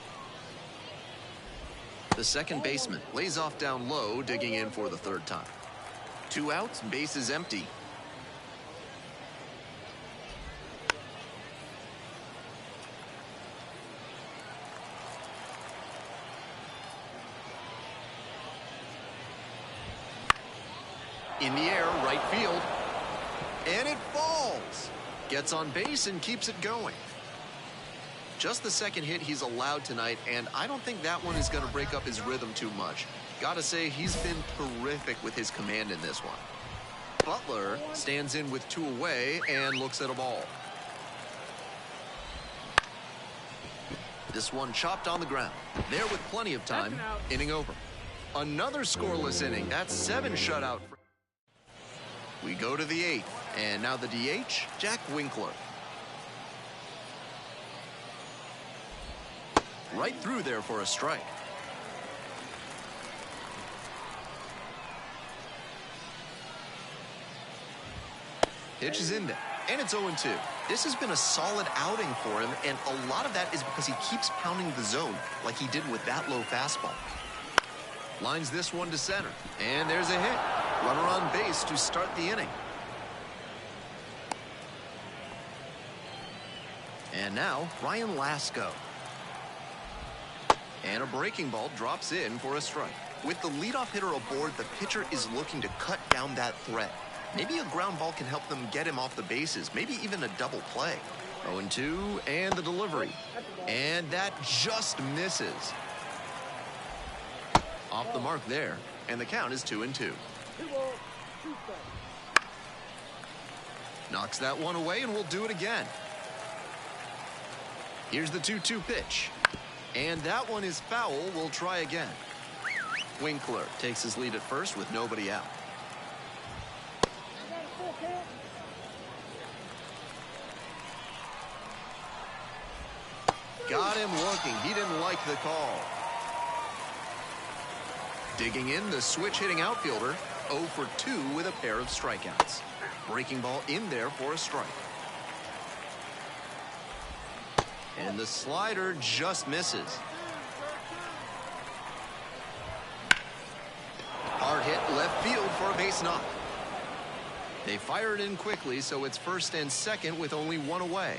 A: The second baseman lays off down low, digging in for the 3rd time. 2 outs, bases empty. In the air, right field. And it falls. Gets on base and keeps it going. Just the second hit he's allowed tonight, and I don't think that one is going to break up his rhythm too much. Gotta say, he's been terrific with his command in this one. Butler stands in with 2 away and looks at a ball. This one chopped on the ground. There with plenty of time. Inning over. Another scoreless inning. That's 7 shutout. We go to the 8th, and now the DH, Jack Winkler. Right through there for a strike. Pitch is in there, and it's 0-2. This has been a solid outing for him, and a lot of that is because he keeps pounding the zone like he did with that low fastball. Lines this one to center, and there's a hit. Runner on base to start the inning. And now, Ryan Lasko. And a breaking ball drops in for a strike. With the leadoff hitter aboard, the pitcher is looking to cut down that threat. Maybe a ground ball can help them get him off the bases, maybe even a double play. 0-2, and the delivery. And that just misses. Off the mark there, and the count is 2-2. Knocks that one away, and we'll do it again. Here's the 2-2 pitch. And that one is foul. We'll try again. Winkler takes his lead at first with nobody out. Got him looking. He didn't like the call. Digging in, the switch-hitting outfielder, 0 for 2 with a pair of strikeouts. Breaking ball in there for a strike. And the slider just misses. Hard hit left field for a base knock. They fire it in quickly, so it's 1st and 2nd with only 1 away.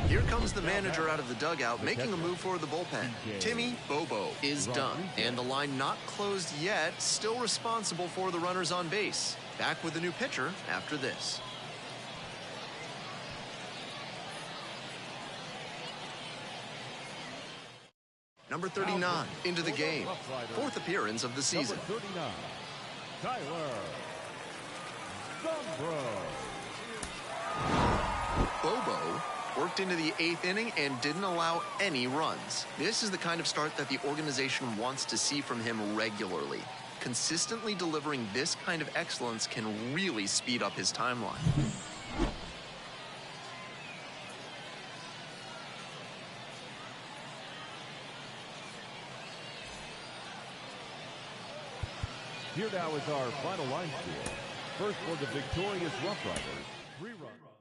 A: Here comes the manager out of the dugout, making a move for the bullpen. Timmy Bobo is done, and the line not closed yet, still responsible for the runners on base. Back with a new pitcher after this. Number 39 into the game. 4th appearance of the season.
B: Number 39, Tyler Zumbro.
A: Bobo worked into the 8th inning and didn't allow any runs. This is the kind of start that the organization wants to see from him regularly. Consistently delivering this kind of excellence can really speed up his timeline.
B: Here now is our final line score. First for the victorious Rough Riders, 3 runs.